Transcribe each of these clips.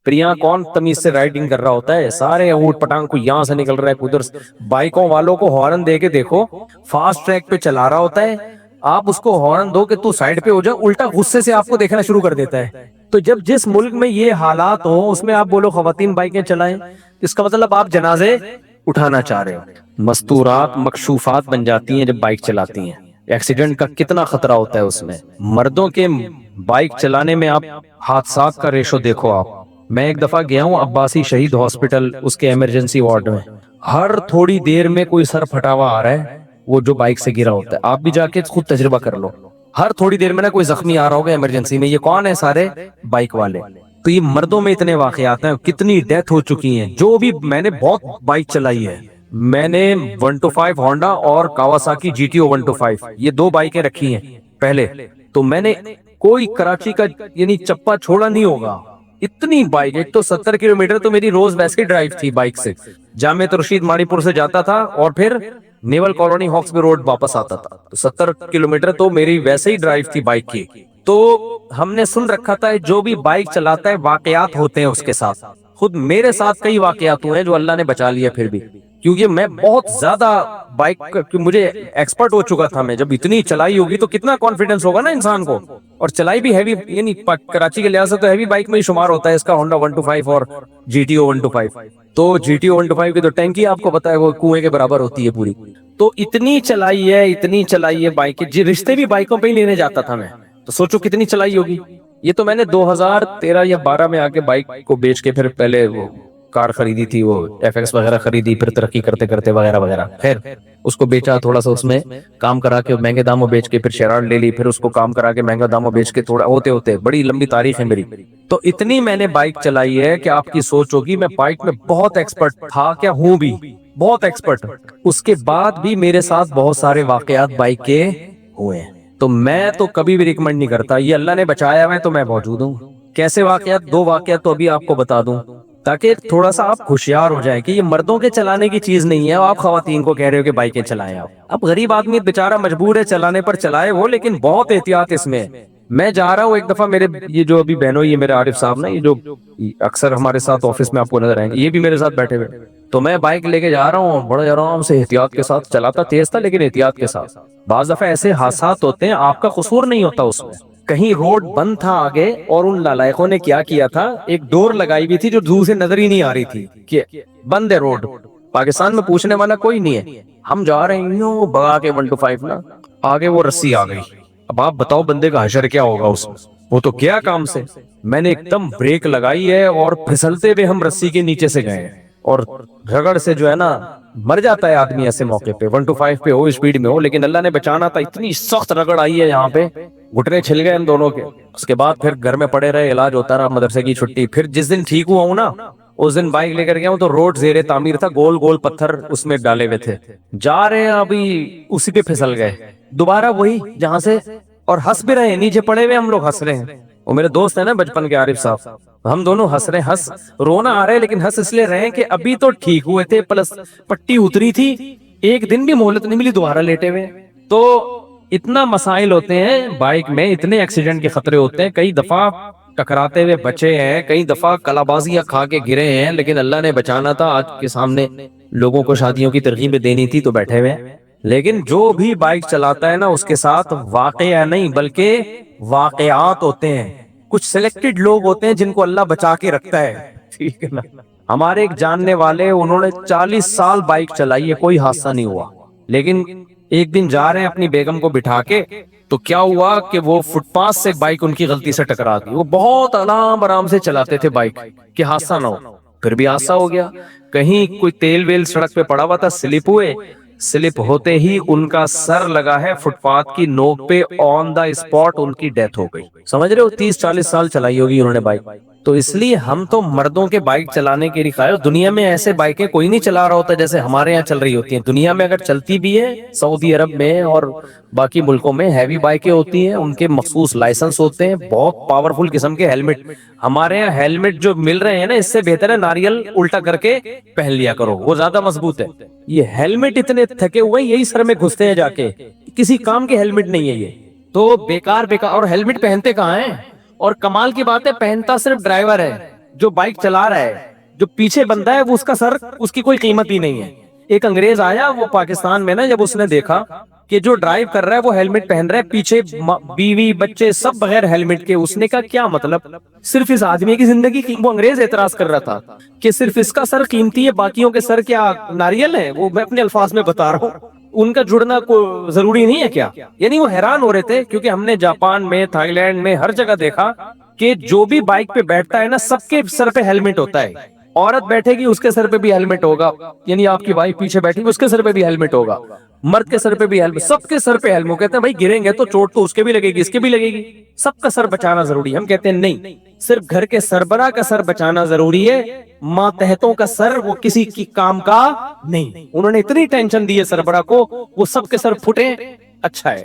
پھر یہاں کون تمیز سے رائڈنگ کر رہا ہوتا ہے؟ سارے اونٹ پٹانگ کو یہاں سے نکل رہا ہے ادھر سے۔ بائکوں والوں کو ہارن دے کے دیکھو، فاسٹ ٹریک پہ چلا رہا ہوتا ہے، آپ اس کو ہارن دو کہ تو سائڈ پہ ہو جا، الٹا غصے سے آپ کو دیکھنا شروع کر دیتا ہے۔ تو جب جس ملک میں یہ حالات ہوں اس میں آپ بولو خواتین بائکیں چلائیں، اس کا مطلب آپ جنازے اٹھانا چاہ رہے ہو۔ مستورات مکشوفات بن جاتی ہیں جب بائک چلاتی ہیں۔ ایکسیڈنٹ کا کتنا خطرہ ہوتا ہے اس میں۔ مردوں کے بائک چلانے میں آپ حادثات کا ریشو دیکھو آپ۔ میں ایک دفعہ گیا ہوں عباسی شہید ہاسپٹل، اس کے ایمرجنسی وارڈ میں، ہر تھوڑی دیر میں کوئی سر پھٹا ہوا آ رہا ہے، وہ جو بائک سے گرا ہوتا ہے۔ آپ بھی جا کے خود تجربہ کر لو، ہر تھوڑی دیر میں نا کوئی زخمی آ رہا ہوگا ایمرجنسی میں۔ یہ کون ہے؟ سارے بائک والے۔ تو یہ مردوں میں اتنے واقعات ہیں، کتنی ڈیتھ ہو چکی ہیں۔ جو بھی میں نے بہت بائک چلائی ہے، میں نے 125 ہونڈا اور کاواساکی جی ٹی او 125 یہ دو بائکیں رکھی ہیں پہلے، تو میں نے کوئی کراچی کا یعنی چپا چھوڑا نہیں ہوگا۔ اتنی بائک، ایک تو 70 کلومیٹر تو میری روز ویسے ڈرائیو تھی بائک سے، جامع رشید ماڑی پور سے جاتا تھا اور پھر نیول کالونی ہاکس بے روڈ واپس آتا تھا، تو 70 کلومیٹر تو میری ویسے ہی ڈرائیو تھی بائک کی۔ تو ہم نے سن رکھا تھا جو بھی بائک چلاتا ہے واقعات ہوتے ہیں اس کے ساتھ۔ خود میرے ساتھ کئی واقعات ہوئے ہیں جو اللہ نے بچا لیا پھر بھی، کیونکہ میں بہت زیادہ بائک مجھے ایکسپرٹ ہو چکا تھا۔ میں جب اتنی چلائی ہوگی تو کتنا کانفیڈنس ہوگا نا انسان کو، اور چلائی بھی ہیوی، یعنی کراچی کے لحاظ سے تو ہیوی بائک میں ہی شمار ہوتا ہے اس کا ہونڈا 125 اور جی ٹی او 125۔ تو جی ٹی او 125 کی تو ٹینکی آپ کو پتا ہے وہ کنویں کے برابر ہوتی ہے پوری۔ تو اتنی چلائی ہے بائک، جی رشتے بھی بائکوں پہ ہی لینے جاتا تھا میں، تو سوچو کتنی چلائی ہوگی۔ یہ تو میں نے 2013 یا 12 میں آ کے بائک کو بیچ کے پھر پہلے وہ کار خریدی تھی، وہ ایف ایکس وغیرہ خریدی، پھر ترقی کرتے کرتے وغیرہ وغیرہ، خیر اس کو بیچا، تھوڑا سا اس میں کام کرا کے مہنگے داموں بیچ کے پھر شیراٹ لے لی، پھر اس کو کام کرا کے مہنگا داموں بیچ کے، تھوڑا ہوتے ہوتے بڑی لمبی تاریخ ہے میری۔ تو اتنی میں نے بائک چلائی ہے کہ آپ کی سوچ ہوگی میں بائک میں بہت ایکسپرٹ تھا، کیا ہوں بھی بہت ایکسپرٹ۔ اس کے بعد بھی میرے ساتھ بہت سارے واقعات بائک کے ہوئے ہیں، تو میں تو کبھی بھی ریکمنڈ نہیں کرتا، یہ اللہ نے بچایا ہے تو میں موجود ہوں۔ کیسے واقعات؟ دو واقعات تو ابھی آپ کو بتا دوں تاکہ تھوڑا سا آپ ہوشیار ہو جائیں کہ یہ مردوں کے چلانے کی چیز نہیں ہے، آپ خواتین کو کہہ رہے ہو کہ بائکیں چلائیں۔ آپ اب غریب آدمی بیچارہ مجبور ہے چلانے پر چلائے وہ، لیکن بہت احتیاط اس میں ہے۔ میں جا رہا ہوں ایک دفعہ، میرے یہ جو ابھی بہنوں، یہ میرے عارف صاحب نا، یہ جو اکثر ہمارے ساتھ آفس میں آپ کو نظر آئیں گے، یہ بھی میرے ساتھ بیٹھے ہوئے، تو میں بائک لے کے جا رہا ہوں، بڑے آرام سے احتیاط کے ساتھ چلاتا، تیز تھا لیکن احتیاط کے ساتھ۔ بعض دفعہ ایسے حادثات ہوتے ہیں آپ کا قصور نہیں ہوتا اس میں، کہیں روڈ بند تھا آگے اور ان نالائقوں نے کیا تھا، ایک ڈور لگائی ہوئی تھی جو دور سے نظر ہی نہیں آ رہی تھی کہ بند ہے روڈ، پاکستان میں پوچھنے والا کوئی نہیں ہے۔ ہم جا رہے ہیں یوں بگا کے 125 نا، آگے وہ رسی آ گئی۔ اب آپ بتاؤ بندے کا حشر کیا ہوگا اس میں، وہ تو کیا کام سے۔ میں نے ایک دم بریک لگائی ہے اور پھسلتے ہوئے ہم رسی کے نیچے سے گئے ہیں، اور رگڑ سے جو ہے نا مر جاتا ہے آدمی ایسے موقع پہ، 125 پہ ہو، اسپیڈ میں ہو، لیکن اللہ نے بچانا تھا۔ اتنی سخت رگڑ آئی ہے یہاں پہ، گھٹنے چھل گئے ہم دونوں کے۔ اس کے بعد پھر گھر میں پڑے رہے، علاج ہوتا رہا، مدرسے کی چھٹی۔ پھر جس دن ٹھیک ہوا ہوں نا، اس دن بائک لے کر گیا ہوں تو روڈ زیر تعمیر تھا، گول گول پتھر اس میں ڈالے ہوئے تھے، جا رہے ہیں ابھی اسی پہ پھسل گئے دوبارہ وہی جہاں سے، اور ہنس بھی رہے ہیں، نیچے پڑے ہوئے ہم لوگ ہنس رہے ہیں۔ وہ میرے دوست ہیں نا بچپن کے عارف صاحب، ہم دونوں ہنس رہے ہیں، ہنس رونا آ رہا ہے لیکن ہنس اس لیے رہے ہیں کہ ابھی تو ٹھیک ہوئے تھے، پلس پٹی اتری تھی، ایک دن بھی مہلت نہیں ملی دوبارہ لیٹے ہوئے۔ تو اتنا مسائل ہوتے ہیں بائک میں، اتنے ایکسیڈنٹ کے خطرے ہوتے ہیں، کئی دفعہ ٹکراتے ہوئے بچے ہیں، کئی دفعہ کلابازیاں کھا کے گرے ہیں، لیکن اللہ نے بچانا تھا۔ آج کے سامنے لوگوں کو شادیوں کی ترغیبیں دینی تھی تو بیٹھے ہوئے ہیں، لیکن جو بھی بائک چلاتا ہے نا اس کے ساتھ واقعہ نہیں بلکہ واقعات ہوتے ہیں۔ کچھ سلیکٹڈ لوگ ہوتے ہیں جن کو اللہ بچا کے رکھتا ہے، ٹھیک ہے نا۔ ہمارے ایک جاننے والے، انہوں نے 40 سال بائک چلائی ہے، کوئی حادثہ نہیں ہوا، لیکن ایک دن جا رہے ہیں اپنی بیگم کو بٹھا کے، تو کیا ہوا کہ وہ فٹ پاث سے بائک ان کی غلطی سے ٹکرا گئی۔ وہ بہت آرام سے چلاتے تھے بائک کہ حادثہ نہ ہو، پھر بھی حادثہ ہو گیا۔ کہیں کوئی تیل ویل سڑک پہ پڑا ہوا تھا، سلپ ہوئے، سلپ ہوتے ہی ان کا سر لگا ہے فٹ پاتھ کی نوک پہ، آن دا اسپاٹ ان کی ڈیتھ ہو گئی۔ سمجھ رہے ہو، 30-40 سال چلائی ہوگی انہوں نے بائک۔ تو اس لیے ہم تو مردوں کے بائک چلانے کے لیے، دنیا میں ایسے بائکیں کوئی نہیں چلا رہا ہوتا جیسے ہمارے یہاں چل رہی ہوتی ہیں۔ دنیا میں اگر چلتی بھی ہے، سعودی عرب میں اور باقی ملکوں میں ہیوی بائکیں ہوتی ہیں، ان کے مخصوص لائسنس ہوتے ہیں، بہت پاورفل قسم کے ہیلمٹ۔ ہمارے یہاں ہیلمٹ جو مل رہے ہیں نا، اس سے بہتر ہے ناریل الٹا کر کے پہن لیا کرو، وہ زیادہ مضبوط ہے۔ یہ ہیلمٹ اتنے تھکے ہوئے یہی سر میں گھستے ہیں جا کے، کسی کام کے ہیلمٹ نہیں ہے یہ تو، بیکار۔ اور ہیلمٹ پہنتے کہاں ہیں؟ اور کمال کی بات ہے پہنتا صرف ڈرائیور ہے، جو بائک چلا رہا ہے، جو پیچھے بندہ ہے وہ اس کا سر، اس کی کوئی قیمت ہی نہیں ہے. ایک انگریز آیا وہ پاکستان میں نا، جب اس نے دیکھا کہ جو ڈرائیو کر رہا ہے وہ ہیلمٹ پہن رہا ہے، پیچھے بیوی بچے سب بغیر ہیلمٹ کے، اس نے کہا کیا مطلب، صرف اس آدمی کی زندگی کی. وہ انگریز اعتراض کر رہا تھا کہ صرف اس کا سر قیمتی ہے، باقیوں کے سر کیا ناریل ہے. وہ میں اپنے الفاظ میں بتا رہا ہوں، ان کا جڑنا کو ضروری نہیں ہے کیا. یعنی وہ حیران ہو رہے تھے، کیونکہ ہم نے جاپان میں، تھائی لینڈ میں ہر جگہ دیکھا کہ جو بھی بائک پہ بیٹھتا ہے نا، سب کے سر پہ ہیلمٹ ہوتا ہے. عورت بیٹھے گی اس کے سر پہ بھی ہیلمٹ ہوگا، یعنی آپ کی وائف پیچھے بیٹھی اس کے سر پہ بھی ہیلمٹ ہوگا، مرد کے سر پہ بھی ہیلمٹ، سب کے سر پہ ہیلمٹ. کہتے ہیں بھائی گریں گے تو چوٹ تو اس کے بھی لگے گی، اس کے بھی لگے گی، سب کا سر بچانا ضروری ہے. ہم کہتے ہیں نہیں، صرف گھر کے سربراہ کا سر بچانا ضروری ہے، ماتحتوں کا سر وہ کسی کی کام کا نہیں. انہوں نے اتنی ٹینشن دی ہے سربراہ کو، وہ سب کے سر پھٹے، اچھا ہے.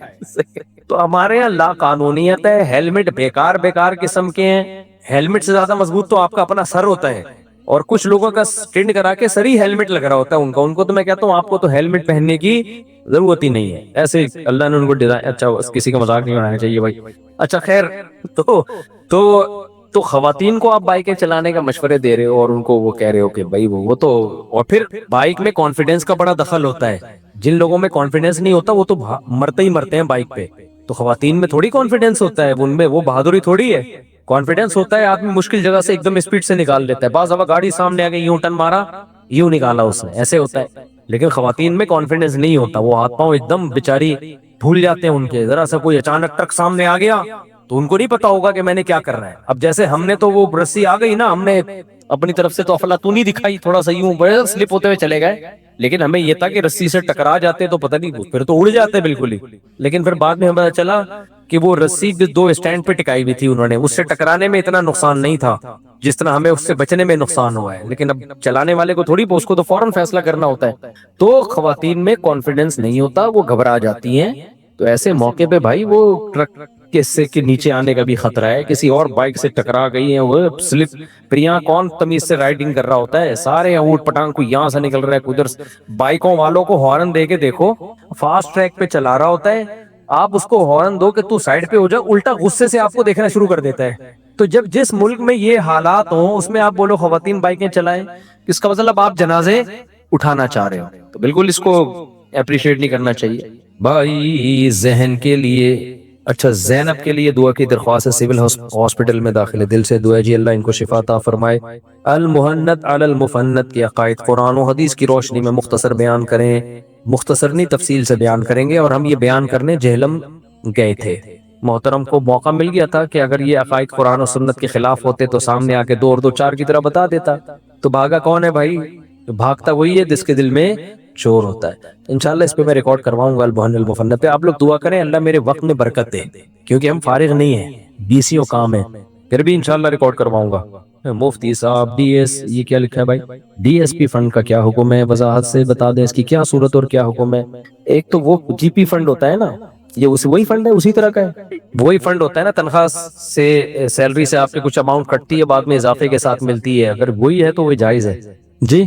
تو ہمارے یہاں لا قانونیت ہے، ہیلمٹ بیکار بیکار قسم کے ہیں. ہیلمٹ سے زیادہ مضبوط تو آپ کا اپنا سر ہوتا ہے، اور کچھ لوگوں کا سٹینڈ کرا کے سر ہی ہیلمٹ لگ رہا ہوتا ہے ان کو تو میں کہتا ہوں آپ کو تو ہیلمٹ پہننے کی ضرورت ہی نہیں ہے. ایسے اللہ نے ان کو ڈیزائن، اچھا کسی کا مذاق نہیں بنانا چاہیے بھائی. اچھا خیر، تو خواتین کو آپ بائکیں چلانے کا مشورے دے رہے ہو، اور ان کو وہ کہہ رہے ہو کہ بھائی وہ تو، اور پھر بائک میں کانفیڈنس کا بڑا دخل ہوتا ہے. جن لوگوں میں کانفیڈنس نہیں ہوتا وہ تو مرتے ہی مرتے ہیں بائک پہ. تو خواتین میں تھوڑی کانفیڈنس ہوتا ہے، ان میں وہ بہادری تھوڑی ہے. کانفیڈنس ہوتا ہے آدمی مشکل جگہ سے ایک دم اسپیڈ سے نکال دیتا ہے، بعض دفعہ گاڑی سامنے آ گئی، یوں ٹرن مارا، یوں نکالا اس نے، ایسے ہوتا ہے. لیکن خواتین میں کانفیڈنس نہیں ہوتا، وہ ہاتھ پاؤں ایک دم بیچاری بھول جاتے ہیں ان کے. ذرا سا کوئی اچانک ٹرک سامنے آ گیا تو ان کو نہیں پتا ہوگا کہ میں نے کیا کرنا ہے. اب جیسے ہم نے تو وہ رسی آ گئی نا، ہم نے اپنی طرف سے تو افلاطونی دکھائی، تھوڑا سا یوں بڑے سلپ ہوتے ہوئے چلے گئے، لیکن ہمیں یہ تھا کہ رسی سے ٹکرا جاتے تو پتہ نہیں، پھر تو اڑ جاتے بالکل ہی. لیکن پھر بعد میں ہمیں پتا چلا کہ وہ رسی دو اسٹینڈ پہ ٹکائی ہوئی تھی انہوں نے، اس سے ٹکرانے میں اتنا نقصان نہیں تھا جس طرح ہمیں اس سے بچنے میں نقصان ہوا ہے. لیکن اب چلانے والے کو تھوڑی، اس کو تو فوراً فیصلہ کرنا ہوتا ہے. تو خواتین میں کانفیڈنس نہیں ہوتا، وہ گھبرا جاتی ہیں. تو ایسے موقع پہ بھائی وہ ٹرک کے نیچے آنے کا بھی خطرہ ہے، کسی اور بائک سے ٹکرا گئی ہیں، وہ سلپ. پھر یہاں کون تمیز سے رائڈنگ کر رہا ہوتا ہے، سارے اونٹ پٹانگ، کوئی یہاں سے نکل رہا ہے، ادھر. بائکوں والوں کو ہارن دے کے دیکھو، فاسٹ ٹریک پہ چلا رہا ہوتا ہے، آپ اس کو ہارن دو کہ تو سائڈ پہ ہو جا، الٹا غصے سے آپ کو دیکھنا شروع کر دیتا ہے. تو جب جس ملک میں یہ حالات ہوں اس میں آپ بولو خواتین بائکیں چلائیں، اس کا مطلب آپ جنازے اٹھانا چاہ رہے ہو. تو بالکل اس کو اپریشیٹ نہیں کرنا چاہیے بھائی. ذہن کے لیے، اچھا زینب کے لیے دعا کی درخواست ہے، سول ہاسپٹل میں داخل ہے. دل سے دعا ہے جی اللہ ان کو شفا عطا فرمائے. المحنت علی المفنت کے عقائد قرآن و حدیث کی روشنی میں مختصر بیان کریں، مختصر نہیں تفصیل سے بیان کریں گے. اور ہم یہ بیان کرنے جہلم گئے تھے، محترم کو موقع مل گیا تھا کہ اگر یہ عقائد قرآن و سنت کے خلاف ہوتے تو سامنے آ کے دو اور دو چار کی طرح بتا دیتا. تو بھاگا کون ہے بھائی؟ بھاگتا وہی ہے جس کے دل میں چور ہوتا ہے. انشاءاللہ اس پہ میں ریکارڈ کرواؤں گا المحن المفنت پہ. آپ لوگ دعا کریں اللہ میرے وقت میں برکت دے، کیونکہ ہم فارغ نہیں ہیں، BCO کام ہے. پھر بھی انشاءاللہ ریکارڈ کرواؤں گا. مفتی صاحب DS، یہ کیا لکھا ہے بھائی؟ DSP فنڈ کا کیا حکم ہے؟ وضاحت سے بتا دیں اس کی کیا صورت اور کیا حکم ہے. ایک تو وہ GP فنڈ ہوتا ہے نا، یہ وہی فنڈ ہے، اسی طرح کا ہے. وہی فنڈ ہوتا ہے نا، تنخواہ سے، سیلری سے آپ کے کچھ اماؤنٹ کٹتی ہے، بعد میں اضافے کے ساتھ ملتی ہے. اگر وہی ہے تو وہ جائز ہے جی.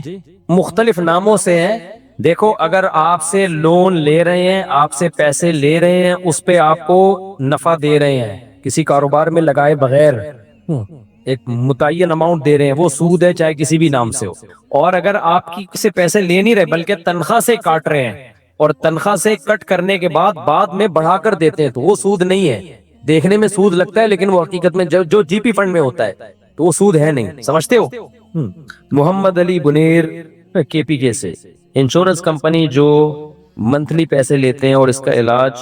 مختلف ناموں سے ہے. دیکھو اگر آپ سے لون لے رہے ہیں، آپ سے پیسے لے رہے ہیں، اس پہ آپ کو نفع دے رہے ہیں کسی کاروبار میں لگائے بغیر، ایک متعین اماؤنٹ دے رہے ہیں، وہ سود ہے چاہے کسی بھی نام سے ہو. اور اگر آپ کی سے پیسے لے نہیں رہے بلکہ تنخواہ سے کاٹ رہے ہیں، اور تنخواہ سے کٹ کرنے کے بعد میں بڑھا کر دیتے ہیں، تو وہ سود نہیں ہے. دیکھنے میں سود لگتا ہے لیکن وہ حقیقت میں جو GP فنڈ میں ہوتا ہے تو وہ سود ہے نہیں. سمجھتے ہو؟ محمد علی بنیر KPK سے، انشورنس کمپنی جو منتھلی پیسے لیتے ہیں اور اس کا علاج،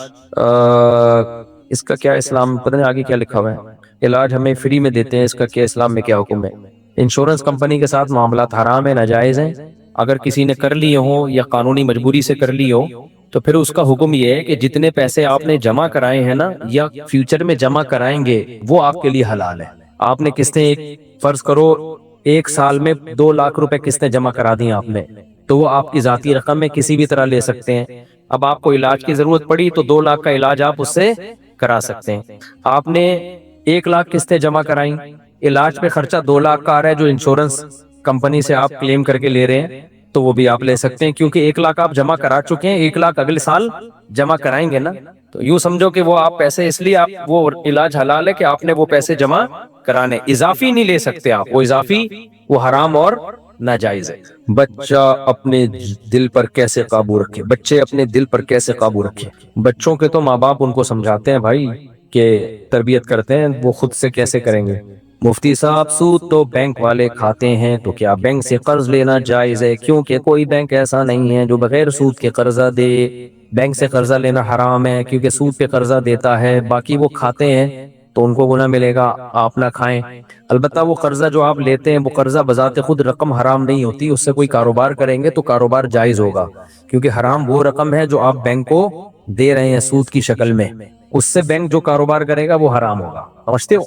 اس کا کیا اسلام، پتہ نہیں آگے کیا لکھا ہوا ہے، علاج ہمیں فری میں دیتے ہیں، اس کا کیا اسلام میں کیا حکم ہے؟ انشورنس کمپنی کے ساتھ معاملات حرام ہیں، ناجائز ہیں. اگر کسی نے کر لیے ہوں یا قانونی مجبوری سے کر لی ہو تو پھر اس کا حکم یہ ہے کہ جتنے پیسے آپ نے جمع کرائے ہیں نا یا فیوچر میں جمع کرائیں گے وہ آپ کے لیے حلال ہے. آپ نے قسطیں، فرض کرو 1 سال میں 2 لاکھ روپے قسطیں جمع کرا دی آپ نے، تو وہ آپ کی ذاتی رقم میں کسی بھی طرح لے سکتے ہیں. اب آپ کو علاج کی ضرورت پڑی تو 2 لاکھ کا علاج آپ اس سے کرا سکتے ہیں. آپ نے 1 لاکھ قسطیں جمع کرائیں، علاج پہ خرچہ 2 لاکھ کا آ رہا ہے جو انشورنس کمپنی سے آپ کلیم کر کے لے رہے ہیں، تو وہ بھی آپ لے سکتے ہیں، کیونکہ 1 لاکھ آپ جمع کرا چکے ہیں، 1 لاکھ اگلے سال جمع کرائیں گے نا، تو یوں سمجھو کہ وہ آپ پیسے اس لیے آپ وہ علاج حلال ہے کہ آپ نے وہ پیسے جمع کرانے، اضافی نہیں لے سکتے آپ، وہ اضافی وہ حرام اور ناجائز ہے۔ بچہ اپنے دل پر کیسے قابو رکھے؟ بچے اپنے دل پر کیسے قابو رکھے؟ بچوں کے تو ماں باپ ان کو سمجھاتے ہیں بھائی، کہ تربیت کرتے ہیں، وہ خود سے کیسے کریں گے؟ مفتی صاحب سود تو بینک والے کھاتے ہیں، تو کیا بینک سے قرض لینا جائز ہے؟ کیونکہ کوئی بینک ایسا نہیں ہے جو بغیر سود کے قرضہ دے۔ بینک سے قرضہ لینا حرام ہے، کیونکہ سود پہ قرضہ دیتا ہے، باقی وہ کھاتے ہیں تو ان کو گناہ ملے گا، آپ نہ کھائیں۔ البتہ وہ قرضہ جو آپ لیتے ہیں، وہ قرضہ بذات خود رقم حرام نہیں ہوتی، اس سے کوئی کاروبار کریں گے تو کاروبار جائز ہوگا، کیونکہ حرام وہ رقم ہے جو آپ بینک کو دے رہے ہیں سود کی شکل میں، اس سے بینک جو کاروبار کرے گا وہ حرام ہوگا، سمجھتے ہو؟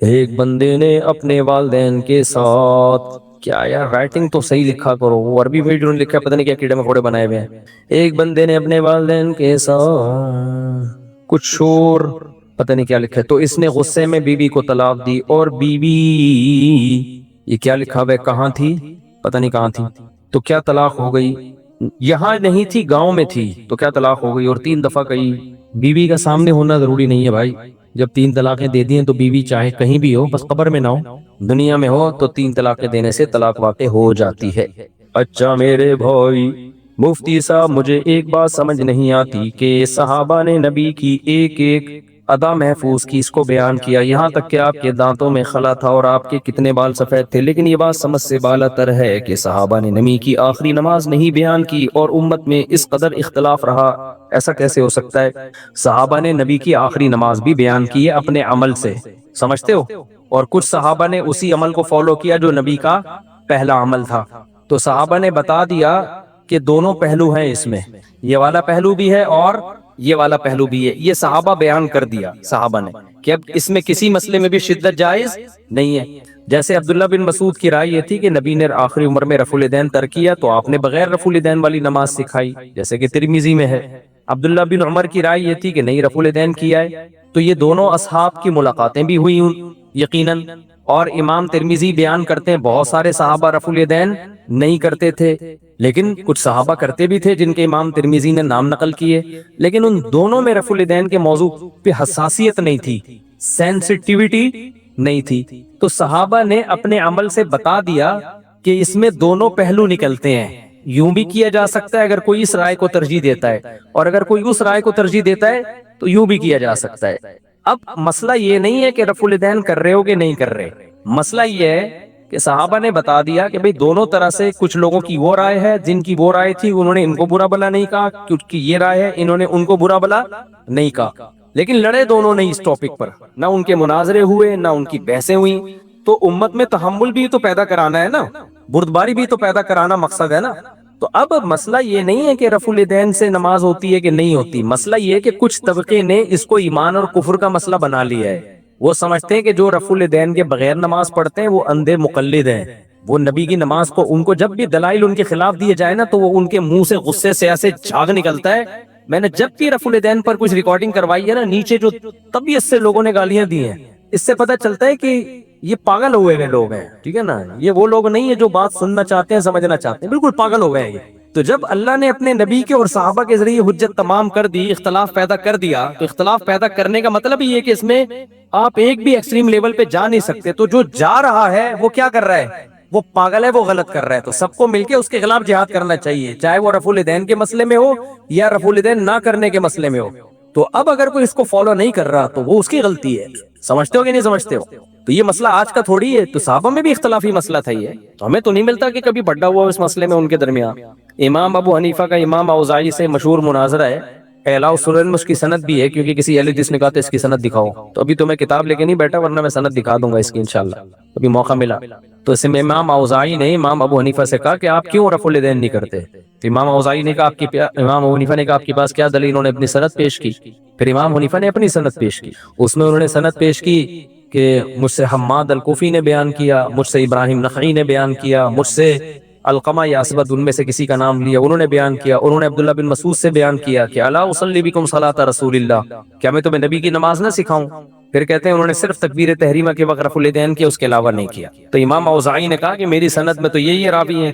ایک بندے نے اپنے والدین کے ساتھ، کیا یار رائٹنگ تو صحیح لکھا کرو، وہ عربی میں جو لکھا ہے پتہ نہیں کیا کیڑے مکوڑے بنائے ہوئے ہیں۔ ایک بندے نے اپنے والدین کے ساتھ کچھ شور پتہ نہیں کیا لکھا ہے، تو اس نے غصے میں بیوی کو طلاق دی، اور بیوی، یہ کیا لکھا ہوا ہے، کہاں تھی پتہ نہیں کہاں تھی، تو کیا طلاق ہو گئی؟ یہاں نہیں تھی، گاؤں میں تھی، تو کیا طلاق ہو گئی؟ اور 3 دفعہ کہی۔ بیوی کا سامنے ہونا ضروری نہیں ہے بھائی، جب 3 طلاقیں دے دی ہیں تو بیوی چاہے کہیں بھی ہو، بس قبر میں نہ ہو، دنیا میں ہو، تو 3 طلاقیں دینے سے طلاق واقع ہو جاتی ہے۔ اچھا میرے بھائی مفتی صاحب، مجھے ایک بات سمجھ نہیں آتی کہ صحابہ نے نبی کی ایک ایک ادا محفوظ کی، اس کو بیان کیا، یہاں تک کہ آپ کے دانتوں میں خلا تھا اور آپ کے کتنے بال سفید تھے، لیکن یہ بات سمجھ سے بالاتر ہے کہ صحابہ نے نبی کی آخری نماز نہیں بیان کی اور امت میں اس قدر اختلاف رہا، ایسا کیسے ہو سکتا ہے؟ صحابہ نے نبی کی آخری نماز بھی بیان کی ہے اپنے عمل سے، سمجھتے ہو؟ اور کچھ صحابہ نے اسی عمل کو فالو کیا جو نبی کا پہلا عمل تھا، تو صحابہ نے بتا دیا کہ دونوں پہلو ہیں اس میں، یہ والا پہلو بھی ہے اور یہ والا پہلو بھی ہے، یہ صحابہ بیان کر دیا صحابہ نے کہ اب اس میں کسی مسئلے میں بھی شدت جائز نہیں ہے۔ جیسے عبداللہ بن مسعود کی رائے یہ تھی کہ نبی نے آخری عمر میں رفع الیدین ترک کیا، تو آپ نے بغیر رفع الیدین والی نماز سکھائی، جیسے کہ ترمذی میں ہے۔ عبداللہ بن عمر کی رائے یہ تھی کہ نہیں، رفع الیدین کیا ہے، تو یہ دونوں اصحاب کی ملاقاتیں بھی ہوئی یقیناً، اور امام ترمذی بیان کرتے ہیں بہت سارے صحابہ رفع الیدین نہیں کرتے تھے، لیکن کچھ صحابہ کرتے بھی تھے جن کے امام ترمذی نے نام نقل کیے، لیکن ان دونوں میں رفع الیدین کے موضوع پہ حساسیت نہیں تھی، سینسٹیوٹی نہیں تھی، تو صحابہ نے اپنے عمل سے بتا دیا کہ اس میں دونوں پہلو نکلتے ہیں، یوں بھی کیا جا سکتا ہے اگر کوئی اس رائے کو ترجیح دیتا ہے، اور اگر کوئی اس رائے کو ترجیح دیتا ہے تو یوں بھی کیا جا سکتا ہے۔ اب مسئلہ یہ نہیں ہے کہ رفع الیدین کر رہے ہو کہ نہیں کر رہے، مسئلہ یہ ہے کہ صحابہ نے بتا دیا کہ بھئی دونوں طرح سے، کچھ لوگوں کی وہ رائے ہے، جن کی وہ رائے تھی انہوں نے ان کو برا بلا نہیں کہا، کچھ کی یہ رائے ہے انہوں نے ان کو برا بلا نہیں کہا، لیکن لڑے دونوں نہیں اس ٹاپک پر، نہ ان کے مناظرے ہوئے نہ ان کی بحثیں ہوئیں، تو امت میں تحمل بھی تو پیدا کرانا ہے نا، بردباری بھی تو پیدا کرانا مقصد ہے نا۔ تو اب مسئلہ یہ نہیں ہے کہ رفع الیدین سے نماز ہوتی ہے کہ نہیں ہوتی، مسئلہ یہ ہے کہ کچھ طبقے نے اس کو ایمان اور کفر کا مسئلہ بنا لیا ہے، وہ سمجھتے ہیں کہ جو رفع الیدین کے بغیر نماز پڑھتے ہیں وہ اندھے مقلد ہیں، وہ نبی کی نماز کو، ان کو جب بھی دلائل ان کے خلاف دیے جائے نا تو وہ ان کے منہ سے غصے سے ایسے جھاگ نکلتا ہے۔ میں نے جب بھی رفع الیدین پر کچھ ریکارڈنگ کروائی ہے نا، نیچے جو طبیعت سے لوگوں نے گالیاں دی ہیں، اس سے پتہ چلتا ہے کہ یہ پاگل ہوئے ہوئے لوگ ہیں، ٹھیک ہے نا، یہ وہ لوگ نہیں ہیں جو بات سننا چاہتے ہیں، سمجھنا چاہتے ہیں، بالکل پاگل ہو گئے ہیں یہ۔ تو جب اللہ نے اپنے نبی کے اور صحابہ کے ذریعے حجت تمام کر دی، اختلاف پیدا کر دیا، تو اختلاف پیدا کرنے کا مطلب ہی یہ کہ اس میں آپ ایک بھی ایکسٹریم لیول پہ جا نہیں سکتے، تو جو جا رہا ہے وہ کیا کر رہا ہے؟ وہ پاگل ہے، وہ غلط کر رہا ہے، تو سب کو مل کے اس کے خلاف جہاد کرنا چاہیے، چاہے وہ رفع الیدین کے مسئلے میں ہو یا رفع الیدین نہ کرنے کے مسئلے میں ہو۔ تو اب اگر کوئی اس کو فالو نہیں کر رہا تو وہ اس کی غلطی ہے، سمجھتے ہو کہ نہیں سمجھتے ہو؟ تو یہ مسئلہ آج کا تھوڑی ہے، تو صحابہ میں بھی اختلافی مسئلہ تھا یہ، تو ہمیں تو نہیں ملتا کہ کبھی بڑھا ہوا اس مسئلے میں ان کے درمیان۔ امام ابو حنیفہ کا امام اوزاعی سے مشہور مناظرہ ہے، اعلاء السنن میں اس کی سند بھی ہے، کیونکہ کسی اہل حدیث نے کہا تھا اس کی سند دکھاؤ، تو ابھی تو میں کتاب لے کے نہیں بیٹھا، ورنہ میں سند دکھا دوں گا اس کی انشاءاللہ، ابھی موقع ملا۔ تو اس میں امام اوزاعی نے امام ابو حنیفہ سے کہا کہ آپ کیوں رفع الیدین نہیں کرتے؟ تو امام اوزاعی نے کہا امام ابو حنیفہ نے کہا آپ کے پاس کیا دلیل؟ انہوں نے اپنی سند پیش کی، پھر امام حنیفہ نے اپنی سند پیش کی، اس میں انہوں نے سند پیش کی کہ مجھ سے حماد الکوفی نے بیان کیا، مجھ سے ابراہیم نخعی نے بیان کیا، مجھ سے القمہ یا اسود ان میں سے کسی کا نام لیا، انہوں نے بیان کیا، انہوں نے عبداللہ بن مسعود سے بیان کیا کہ الا اصلی بکم صلاۃ رسول اللہ، کیا میں تمہیں نبی کی نماز نہ سکھاؤں؟ پھر کہتے ہیں انہوں نے صرف تکبیر تحریمہ کے وقت رفع الیدین کیا، اس کے علاوہ نہیں کیا۔ تو امام اوزاعی نے کہا کہ میری سند میں تو یہی راوی ہیں،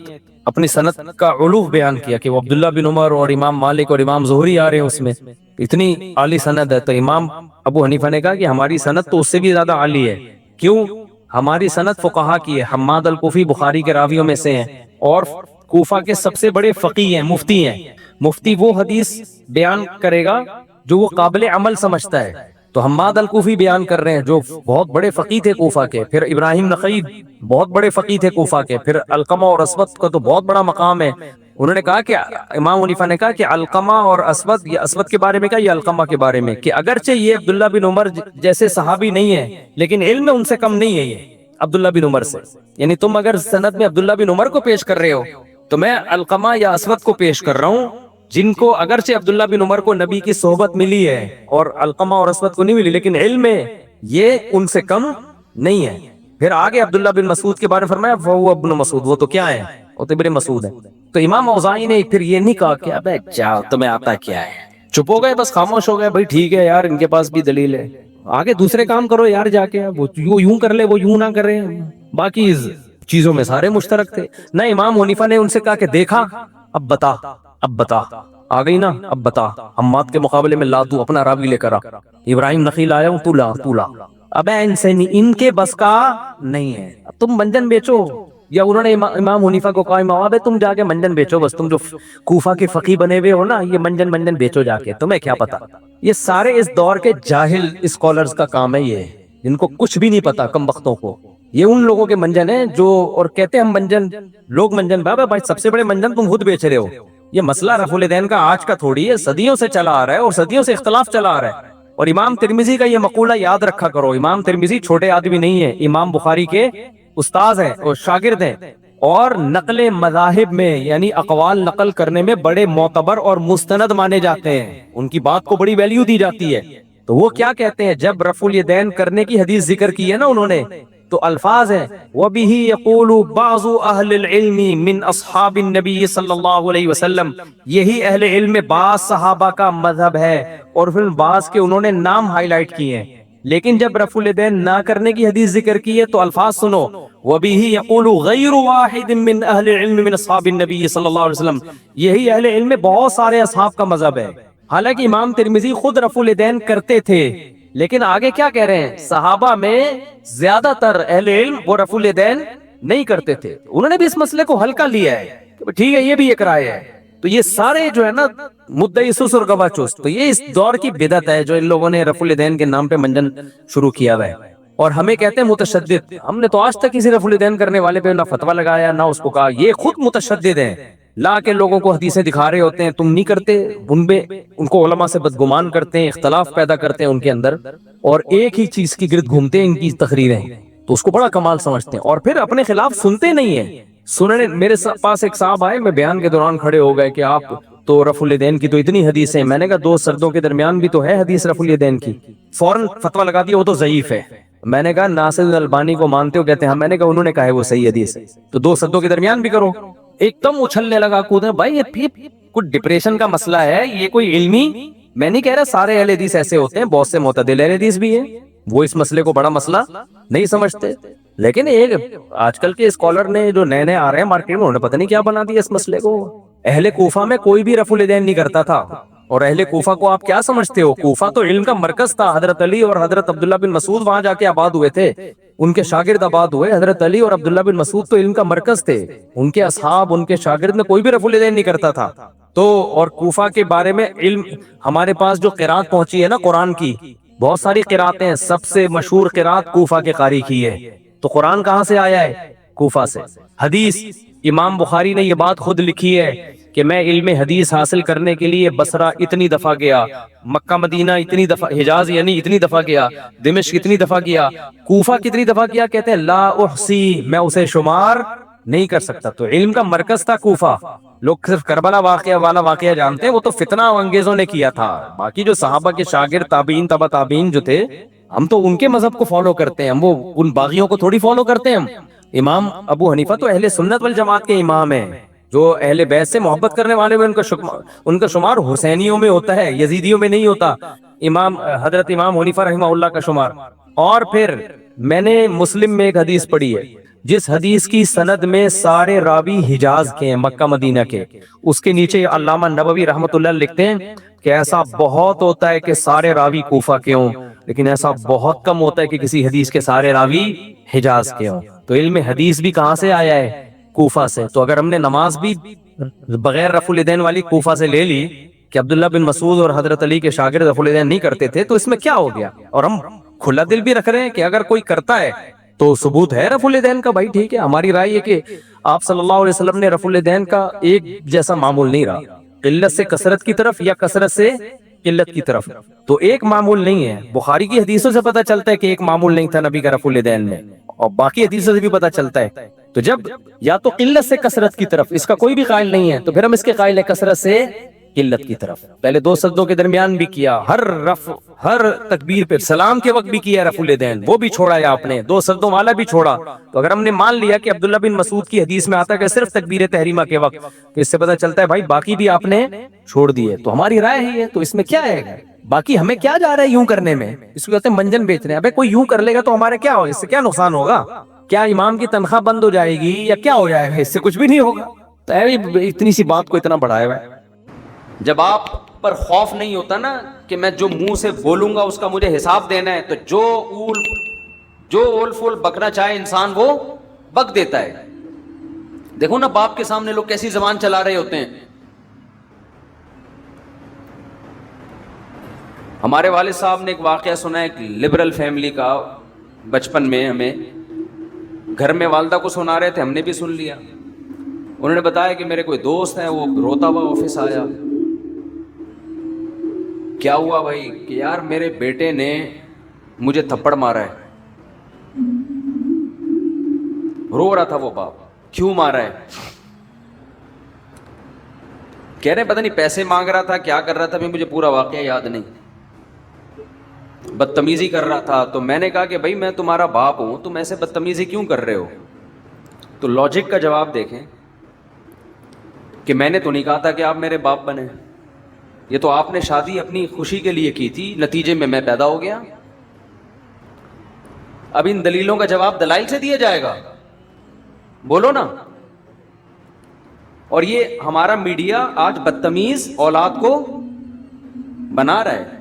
اپنی سند کا علو بیان کیا کہ وہ عبداللہ بن عمر اور امام مالک اور امام زہری آ رہے ہیں اس میں، اتنی عالی سند ہے۔ تو امام ابو حنیفہ نے کہا کہ ہماری سند تو اس سے بھی زیادہ عالی ہے، کیوں؟ ہماری سند فقہا کی ہے، حماد الکوفی بخاری کے راویوں میں سے ہیں، اور کوفہ کے سب سے بڑے فقیہ ہیں، مفتی ہیں۔ مفتی وہ حدیث بیان کرے گا جو وہ قابل عمل سمجھتا ہے، تو حماد الکوفی بیان کر رہے ہیں جو بہت بڑے فقیہ تھے کوفہ کے، پھر ابراہیم نخعی بہت بڑے فقیہ تھے کوفہ کے، پھر علقمہ اور اسود کا تو بہت بڑا مقام ہے۔ انہوں نے کہا کہ امام حنیفہ نے کہا کہ علقمہ اور اسود، یہ اسود کے بارے میں کہا، یہ علقمہ کے بارے میں، کہ اگرچہ یہ عبداللہ بن عمر جیسے صحابی نہیں ہے لیکن علم میں ان سے کم نہیں ہے یہ عبداللہ بن عمر سے۔ یعنی تم اگر سند میں عبداللہ بن عمر کو پیش کر رہے ہو تو میں علقمہ یا اسود کو پیش کر رہا ہوں، جن کو اگرچہ عبداللہ بن عمر کو نبی کی صحبت ملی ہے اور علقمہ اور اسود کو نہیں ملی، لیکن علم میں یہ ان سے کم نہیں ہے۔ پھر آگے عبداللہ بن مسعود کے بارے میں فرمایا فَهُوَ ابْنُ مسعود، وہ تو کیا ہے، وہ تو ابن مسعود ہے۔ تو امام اوزاعی نے پھر یہ نہیں کہا کہ ابے جاؤ تمہیں آتا کیا ہے، چپ ہو گئے، بس خاموش ہو گئے، بھائی ٹھیک ہے یار ان کے پاس بھی دلیل ہے، آگے دوسرے کام کرو یار، جا کے وہ یوں کر لے وہ یوں نہ کرے، باقی چیزوں میں سارے مشترک تھے۔ نہ امام حنیفہ نے ان سے کہا کہ دیکھا اب بتا، اب بتا، آ گئی نا اب بتا، حماد کے مقابلے میں لا، تو اپنا راوی لے کر آ، ابراہیم نخعی لایا ہوں، تو لا، تو لا، اب ان سے ان کے بس کا نہیں ہے، اب تم منجن بیچو۔ یا انہوں نے امام حنیفہ کو کہا امام ابے تم جا کے منجن بیچو، بس تم جو کوفہ کے فقیہ بنے ہوئے ہو نا، یہ منجن بیچو جا کے، تمہیں کیا پتا۔ یہ سارے اس دور کے جاہل اسکالرز کا کام ہے، یہ جن کو کچھ بھی نہیں پتا، کم وقتوں کو، یہ ان لوگوں کے منجن ہیں جو، اور کہتے ہیں ہم منجن، لوگ منجن، بابا بھائی سب سے بڑے منجن تم خود بیچ رہے ہو۔ یہ مسئلہ رفع الیدین کا آج کا تھوڑی ہے، صدیوں سے چلا آ رہا ہے اور صدیوں سے اختلاف چلا آ رہا ہے۔ اور امام ترمذی کا یہ مقولہ یاد رکھا کرو، امام ترمذی چھوٹے آدمی نہیں ہے، امام بخاری کے استاذ ہیں اور شاگرد ہیں، اور نقل مذاہب میں یعنی اقوال نقل کرنے میں بڑے معتبر اور مستند مانے جاتے ہیں، ان کی بات کو بڑی ویلیو دی جاتی ہے۔ تو وہ کیا کہتے ہیں، جب رفع الیدین کرنے کی حدیث ذکر کی ہے نا انہوں نے، تو الفاظ ہیں وَبِهِ يَقُولُ بَعْضُ أَهْلِ الْعِلْمِ مِنْ أَصْحَابِ النَّبِيِّ صلی اللہ علیہ وسلم، یہی اہل علم میں بعض صحابہ کا مذہب ہے، اور پھر بعض کے انہوں نے نام ہائی لائٹ کیے ہیں۔ لیکن جب رفع الیدین نہ کرنے کی حدیث ذکر کی ہے تو الفاظ سنو، وَبِهِ يَقُولُ غَيْرُ وَاحِدٍ مِّنْ أَهْلِ الْعِلْمِ مِنْ أَصْحَابِ النَّبِيِّ صلی اللہ علیہ وسلم، یہی اہل علم میں بہت سارے اصحاب کا مذہب ہے۔ حالانکہ امام ترمذی خود رفع الیدین کرتے تھے، لیکن آگے کیا کہہ رہے ہیں، صحابہ میں زیادہ تر اہل علم وہ رفع الیدین نہیں کرتے تھے، انہوں نے بھی اس مسئلے کو ہلکا لیا ہے کہ ٹھیک ہے یہ بھی ایک رائے ہے۔ تو یہ سارے جو ہے نا مدعی سس اور گواہ چست، تو یہ اس دور کی بدعت ہے جو ان لوگوں نے رفع الیدین کے نام پہ منجن شروع کیا ہوا ہے، اور ہمیں کہتے ہیں متشدد۔ ہم نے تو آج تک کسی رفع الیدین کرنے والے پہ نہ فتویٰ لگایا نہ اس کو کہا، یہ خود متشدد ہیں، لا کے لوگوں کو حدیثیں دکھا رہے ہوتے ہیں، تم نہیں کرتے، ان کو علماء سے بدگمان کرتے ہیں، اختلاف پیدا کرتے ہیں ان کے اندر، اور ایک ہی چیز کی گرد گھومتے ہیں ان کی تقریریں، تو اس کو بڑا کمال سمجھتے ہیں، اور پھر اپنے خلاف سنتے نہیں ہیں۔ سننے میرے پاس ایک صاحب آئے، میں بیان کے دوران کھڑے ہو گئے کہ آپ تو رفع الیدین کی تو اتنی حدیثیں، میں نے کہا دو سردوں کے درمیان بھی تو ہے حدیث رفع الیدین کی، فوراً فتویٰ لگا دیا وہ تو ضعیف ہے۔ میں نے کہا ناصر البانی کو مانتے ہو؟ کہتے ہیں ہاں، میں نے کہا انہوں نے کہا ہے وہ صحیح حدیث ہے، تو دو سردوں کے درمیان بھی کرو۔ ایک دم اچھلنے لگا، کودے، بھائی یہ پھر کچھ ڈپریشن کا مسئلہ ہے، یہ کوئی علمی، میں نہیں کہہ رہا سارے اہل حدیث ایسے ہوتے ہیں، بہت سے معتدل اہل حدیث بھی ہیں، وہ اس مسئلے کو بڑا مسئلہ نہیں سمجھتے، لیکن ایک آج کل کے اسکالر نے جو نئے آ رہے ہیں مارکیٹ میں، انہوں نے پتہ نہیں کیا بنا دیا اس مسئلے کو۔ اہل کوفہ میں کوئی بھی رفع الیدین نہیں کرتا تھا، اور اہل کوفہ کو آپ کیا سمجھتے ہو، کوفہ تو علم کا مرکز تھا، حضرت علی اور حضرت عبداللہ بن مسعود وہاں جا کے آباد ہوئے تھے، ان کے شاگرد آباد ہوئے، حضرت علی اور عبداللہ بن مسعود تو علم کا مرکز تھے، ان کے اصحاب، ان کے شاگرد میں کوئی بھی رفع الیدین نہیں کرتا تھا۔ تو اور کوفہ کے بارے میں علم، ہمارے پاس جو قرات پہنچی ہے نا قرآن کی، بہت ساری قراتیں، سب سے مشہور قرات کوفہ کے قاری کی ہے، تو قرآن کہاں سے آیا ہے؟ کوفہ سے۔ حدیث، امام بخاری نے یہ بات خود لکھی ہے کہ میں علم حدیث حاصل کرنے کے لیے بصرہ اتنی دفعہ گیا، مکہ مدینہ اتنی دفعہ، حجاز یعنی اتنی دفعہ گیا، دمشق اتنی دفعہ گیا، کوفہ کتنی دفعہ گیا، کہتے ہیں لا احصی، میں اسے شمار نہیں کر سکتا۔ تو علم کا مرکز تھا کوفہ۔ لوگ صرف کربلا والا واقعہ جانتے ہیں، وہ تو فتنہ انگیزوں نے کیا تھا، باقی جو صحابہ کے شاگرد، تابعین، تبع تابعین جو تھے، ہم تو ان کے مذہب کو فالو کرتے ہیں، ہم وہ ان باغیوں کو تھوڑی فالو کرتے ہیں ہم۔ امام ابو حنیفہ تو اہل سنت والجماعت کے امام ہیں، جو اہل بیت سے محبت کرنے والے میں ان کا شمار حسینیوں میں ہوتا ہے، یزیدیوں میں نہیں ہوتا، حضرت امام حنیفہ رحمہ اللہ کا شمار۔ اور پھر میں نے مسلم میں ایک حدیث پڑھی ہے، جس حدیث کی سند میں سارے راوی حجاز کے ہیں، مکہ مدینہ کے، اس کے نیچے علامہ نبوی رحمۃ اللہ لکھتے ہیں کہ ایسا بہت ہوتا ہے کہ سارے راوی کوفہ کے ہوں، لیکن ایسا بہت کم ہوتا ہے کہ کسی حدیث کے سارے راوی حجاز کے ہوں۔ تو علم حدیث بھی کہاں سے آیا ہے؟ کوفہ سے۔ تو اگر ہم نے نماز بھی بغیر رفع الیدین والی کوفہ سے لے لی کہ عبداللہ بن مسعود اور حضرت علی کے شاگرد رفع الیدین نہیں کرتے تھے، تو اس میں کیا ہو گیا؟ اور ہم کھلا دل بھی رکھ رہے ہیں کہ اگر کوئی کرتا ہے تو ثبوت ہے رفع الیدین کا، بھائی ٹھیک ہے۔ ہماری رائے یہ کہ آپ صلی اللہ علیہ وسلم نے رفع الیدین کا ایک جیسا معمول نہیں رہا، قلت سے کثرت کی طرف یا کثرت سے قلت کی طرف، تو ایک معمول نہیں ہے۔ بخاری کی حدیثوں سے پتہ چلتا ہے کہ ایک معمول نہیں تھا نبی کا رفع الیدین میں، اور باقی حدیثوں سے بھی پتہ چلتا ہے۔ تو جب یا تو قلت سے کثرت کی طرف اس کا کوئی بھی قائل نہیں ہے، تو پھر ہم اس کے قائل ہیں کثرت سے قلت کی طرف۔ پہلے دو سجدوں کے درمیان بھی کیا، ہر تکبیر پہ سلام کے وقت بھی کیا رفع الیدین، وہ بھی چھوڑا ہے آپ نے، دو سجدوں والا بھی چھوڑا۔ تو اگر ہم نے مان لیا کہ عبداللہ بن مسعود کی حدیث میں آتا ہے کہ صرف تکبیر تحریمہ کے وقت، تو اس سے پتہ چلتا ہے بھائی باقی بھی آپ نے چھوڑ دیے۔ تو ہماری رائے ہے یہ، تو اس میں کیا ہے؟ باقی ہمیں کیا جا رہا ہے یوں کرنے میں؟ اس کو کہتے ہیں منجن بیچنے۔ ابے کوئی یوں کر لے گا تو ہمارے کیا ہوگا؟ اس سے کیا نقصان ہوگا؟ کیا امام کی تنخواہ بند ہو جائے گی یا کیا ہو جائے گا؟ اس سے کچھ بھی نہیں ہوگا۔ تو اتنی سی بات کو اتنا بڑھایا ہوا ہے۔ جب آپ پر خوف نہیں ہوتا نا کہ میں جو منہ سے بولوں گا اس کا مجھے حساب دینا ہے، تو جو اول فول بکنا چاہے انسان وہ بک دیتا ہے۔ دیکھو نا باپ کے سامنے لوگ کیسی زبان چلا رہے ہوتے ہیں۔ ہمارے والد صاحب نے ایک واقعہ سنا ہے، ایک لبرل فیملی کا، بچپن میں ہمیں گھر میں والدہ کو سنا رہے تھے، ہم نے بھی سن لیا۔ انہوں نے بتایا کہ میرے کوئی دوست ہیں، وہ روتا ہوا آفس آیا۔ کیا ہوا بھائی؟ کہ یار میرے بیٹے نے مجھے تھپڑ مارا ہے۔ رو رہا تھا وہ باپ، کیوں مارا ہے؟ کہہ رہے پتہ نہیں پیسے مانگ رہا تھا، کیا کر رہا تھا، مجھے پورا واقعہ یاد نہیں، بدتمیزی کر رہا تھا۔ تو میں نے کہا کہ بھائی میں تمہارا باپ ہوں، تم ایسے بدتمیزی کیوں کر رہے ہو؟ تو لاجک کا جواب دیکھیں کہ میں نے تو نہیں کہا تھا کہ آپ میرے باپ بنے، یہ تو آپ نے شادی اپنی خوشی کے لیے کی تھی، نتیجے میں میں پیدا ہو گیا۔ اب ان دلیلوں کا جواب دلائل سے دیا جائے گا، بولو نا۔ اور یہ ہمارا میڈیا آج بدتمیز اولاد کو بنا رہا ہے،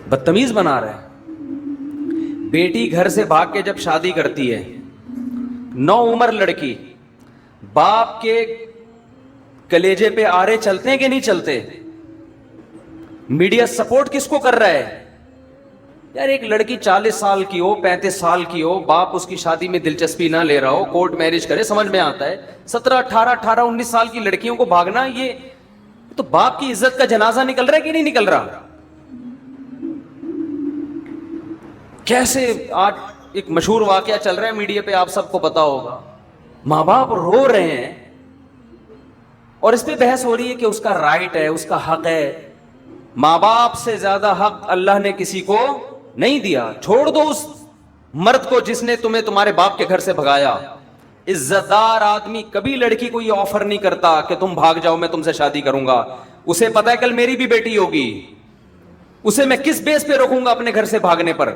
بدتمیز بنا رہا ہے۔ بیٹی گھر سے بھاگ کے جب شادی کرتی ہے، نو عمر لڑکی، باپ کے کلیجے پہ آرے چلتے ہیں کہ نہیں چلتے؟ میڈیا سپورٹ کس کو کر رہا ہے؟ یار ایک لڑکی 40 سال کی ہو، 35 سال کی ہو، باپ اس کی شادی میں دلچسپی نہ لے رہا ہو، کورٹ میرج کرے، سمجھ میں آتا ہے۔ 17، 18، 19 سال کی لڑکیوں کو بھاگنا، یہ تو باپ کی عزت کا جنازہ نکل رہا ہے کہ نہیں نکل رہا؟ کیسے آج ایک مشہور واقعہ چل رہا ہے میڈیا پہ، آپ سب کو پتا ہوگا، ماں باپ رو رہے ہیں اور اس پہ بحث ہو رہی ہے کہ اس کا رائٹ ہے، اس کا حق ہے۔ ماں باپ سے زیادہ حق اللہ نے کسی کو نہیں دیا۔ چھوڑ دو اس مرد کو جس نے تمہیں تمہارے باپ کے گھر سے بھگایا۔ عزت دار آدمی کبھی لڑکی کو یہ آفر نہیں کرتا کہ تم بھاگ جاؤ میں تم سے شادی کروں گا، اسے پتا ہے کل میری بھی بیٹی ہوگی، اسے میں کس بیس پہ روکوں گا اپنے گھر سے بھاگنے پر۔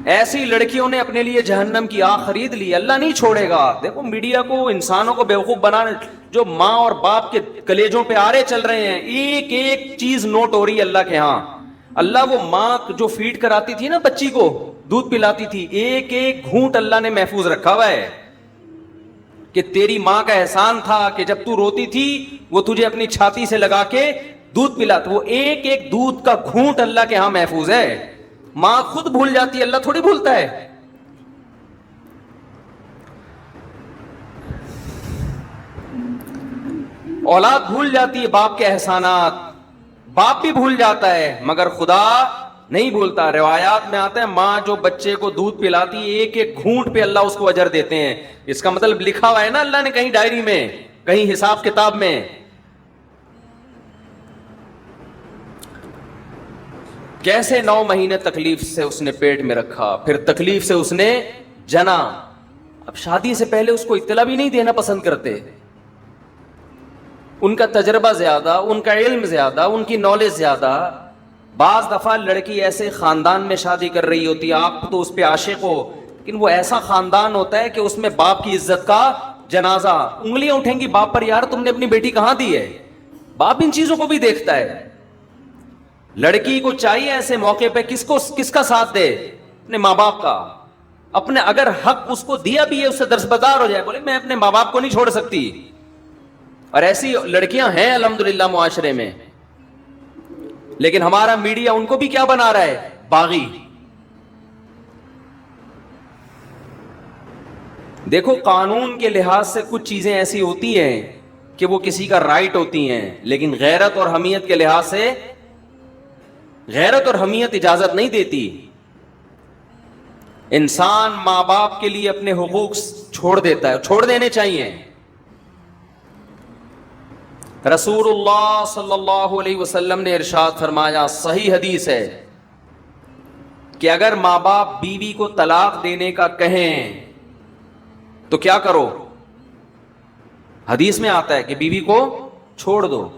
ایسی لڑکیوں نے اپنے لیے جہنم کی آگ خرید لی، اللہ نہیں چھوڑے گا۔ دیکھو میڈیا کو، انسانوں کو بیوقوف بنانے، جو ماں اور باپ کے کلیجوں پہ آرے چل رہے ہیں، ایک ایک چیز نوٹ ہو رہی ہے اللہ کے ہاں۔ اللہ وہ ماں جو فیڈ کراتی تھی نا بچی کو، دودھ پلاتی تھی، ایک ایک گھونٹ اللہ نے محفوظ رکھا ہوا ہے کہ تیری ماں کا احسان تھا کہ جب تو روتی تھی وہ تجھے اپنی چھاتی سے لگا کے دودھ پلاتا، وہ ایک ایک دودھ کا گھونٹ اللہ کے ہاں محفوظ ہے۔ ماں خود بھول جاتی ہے، اللہ تھوڑی بھولتا ہے۔ اولاد بھول جاتی ہے باپ کے احسانات، باپ بھی بھول جاتا ہے مگر خدا نہیں بھولتا۔ روایات میں آتا ہے ماں جو بچے کو دودھ پلاتی ہے ایک ایک گھونٹ پہ اللہ اس کو اجر دیتے ہیں۔ اس کا مطلب لکھا ہوا ہے نا اللہ نے کہیں ڈائری میں، کہیں حساب کتاب میں۔ کیسے 9 مہینے تکلیف سے اس نے پیٹ میں رکھا، پھر تکلیف سے اس نے جنا۔ اب شادی سے پہلے اس کو اطلاع بھی نہیں دینا پسند کرتے، ان کا تجربہ زیادہ، ان کا علم زیادہ، ان کی نالج زیادہ، بعض دفعہ لڑکی ایسے خاندان میں شادی کر رہی ہوتی ہے, آپ تو اس پہ عاشق ہو, لیکن وہ ایسا خاندان ہوتا ہے کہ اس میں باپ کی عزت کا جنازہ, انگلیاں اٹھیں گی باپ پر, یار تم نے اپنی بیٹی کہاں دی ہے. باپ ان چیزوں کو بھی دیکھتا ہے. لڑکی کو چاہیے ایسے موقع پہ کس کا ساتھ دے, اپنے ماں باپ کا. اپنے اگر حق اس کو دیا بھی ہے اس سے درسبدار ہو جائے, بولے میں اپنے ماں باپ کو نہیں چھوڑ سکتی. اور ایسی لڑکیاں ہیں الحمدللہ معاشرے میں, لیکن ہمارا میڈیا ان کو بھی کیا بنا رہا ہے, باغی. دیکھو قانون کے لحاظ سے کچھ چیزیں ایسی ہوتی ہیں کہ وہ کسی کا رائٹ ہوتی ہیں, لیکن غیرت اور حمیت کے لحاظ سے غیرت اور حمیت اجازت نہیں دیتی. انسان ماں باپ کے لیے اپنے حقوق چھوڑ دیتا ہے, چھوڑ دینے چاہیے. رسول اللہ صلی اللہ علیہ وسلم نے ارشاد فرمایا, صحیح حدیث ہے, کہ اگر ماں باپ بیوی کو طلاق دینے کا کہیں تو کیا کرو. حدیث میں آتا ہے کہ بیوی کو چھوڑ دو.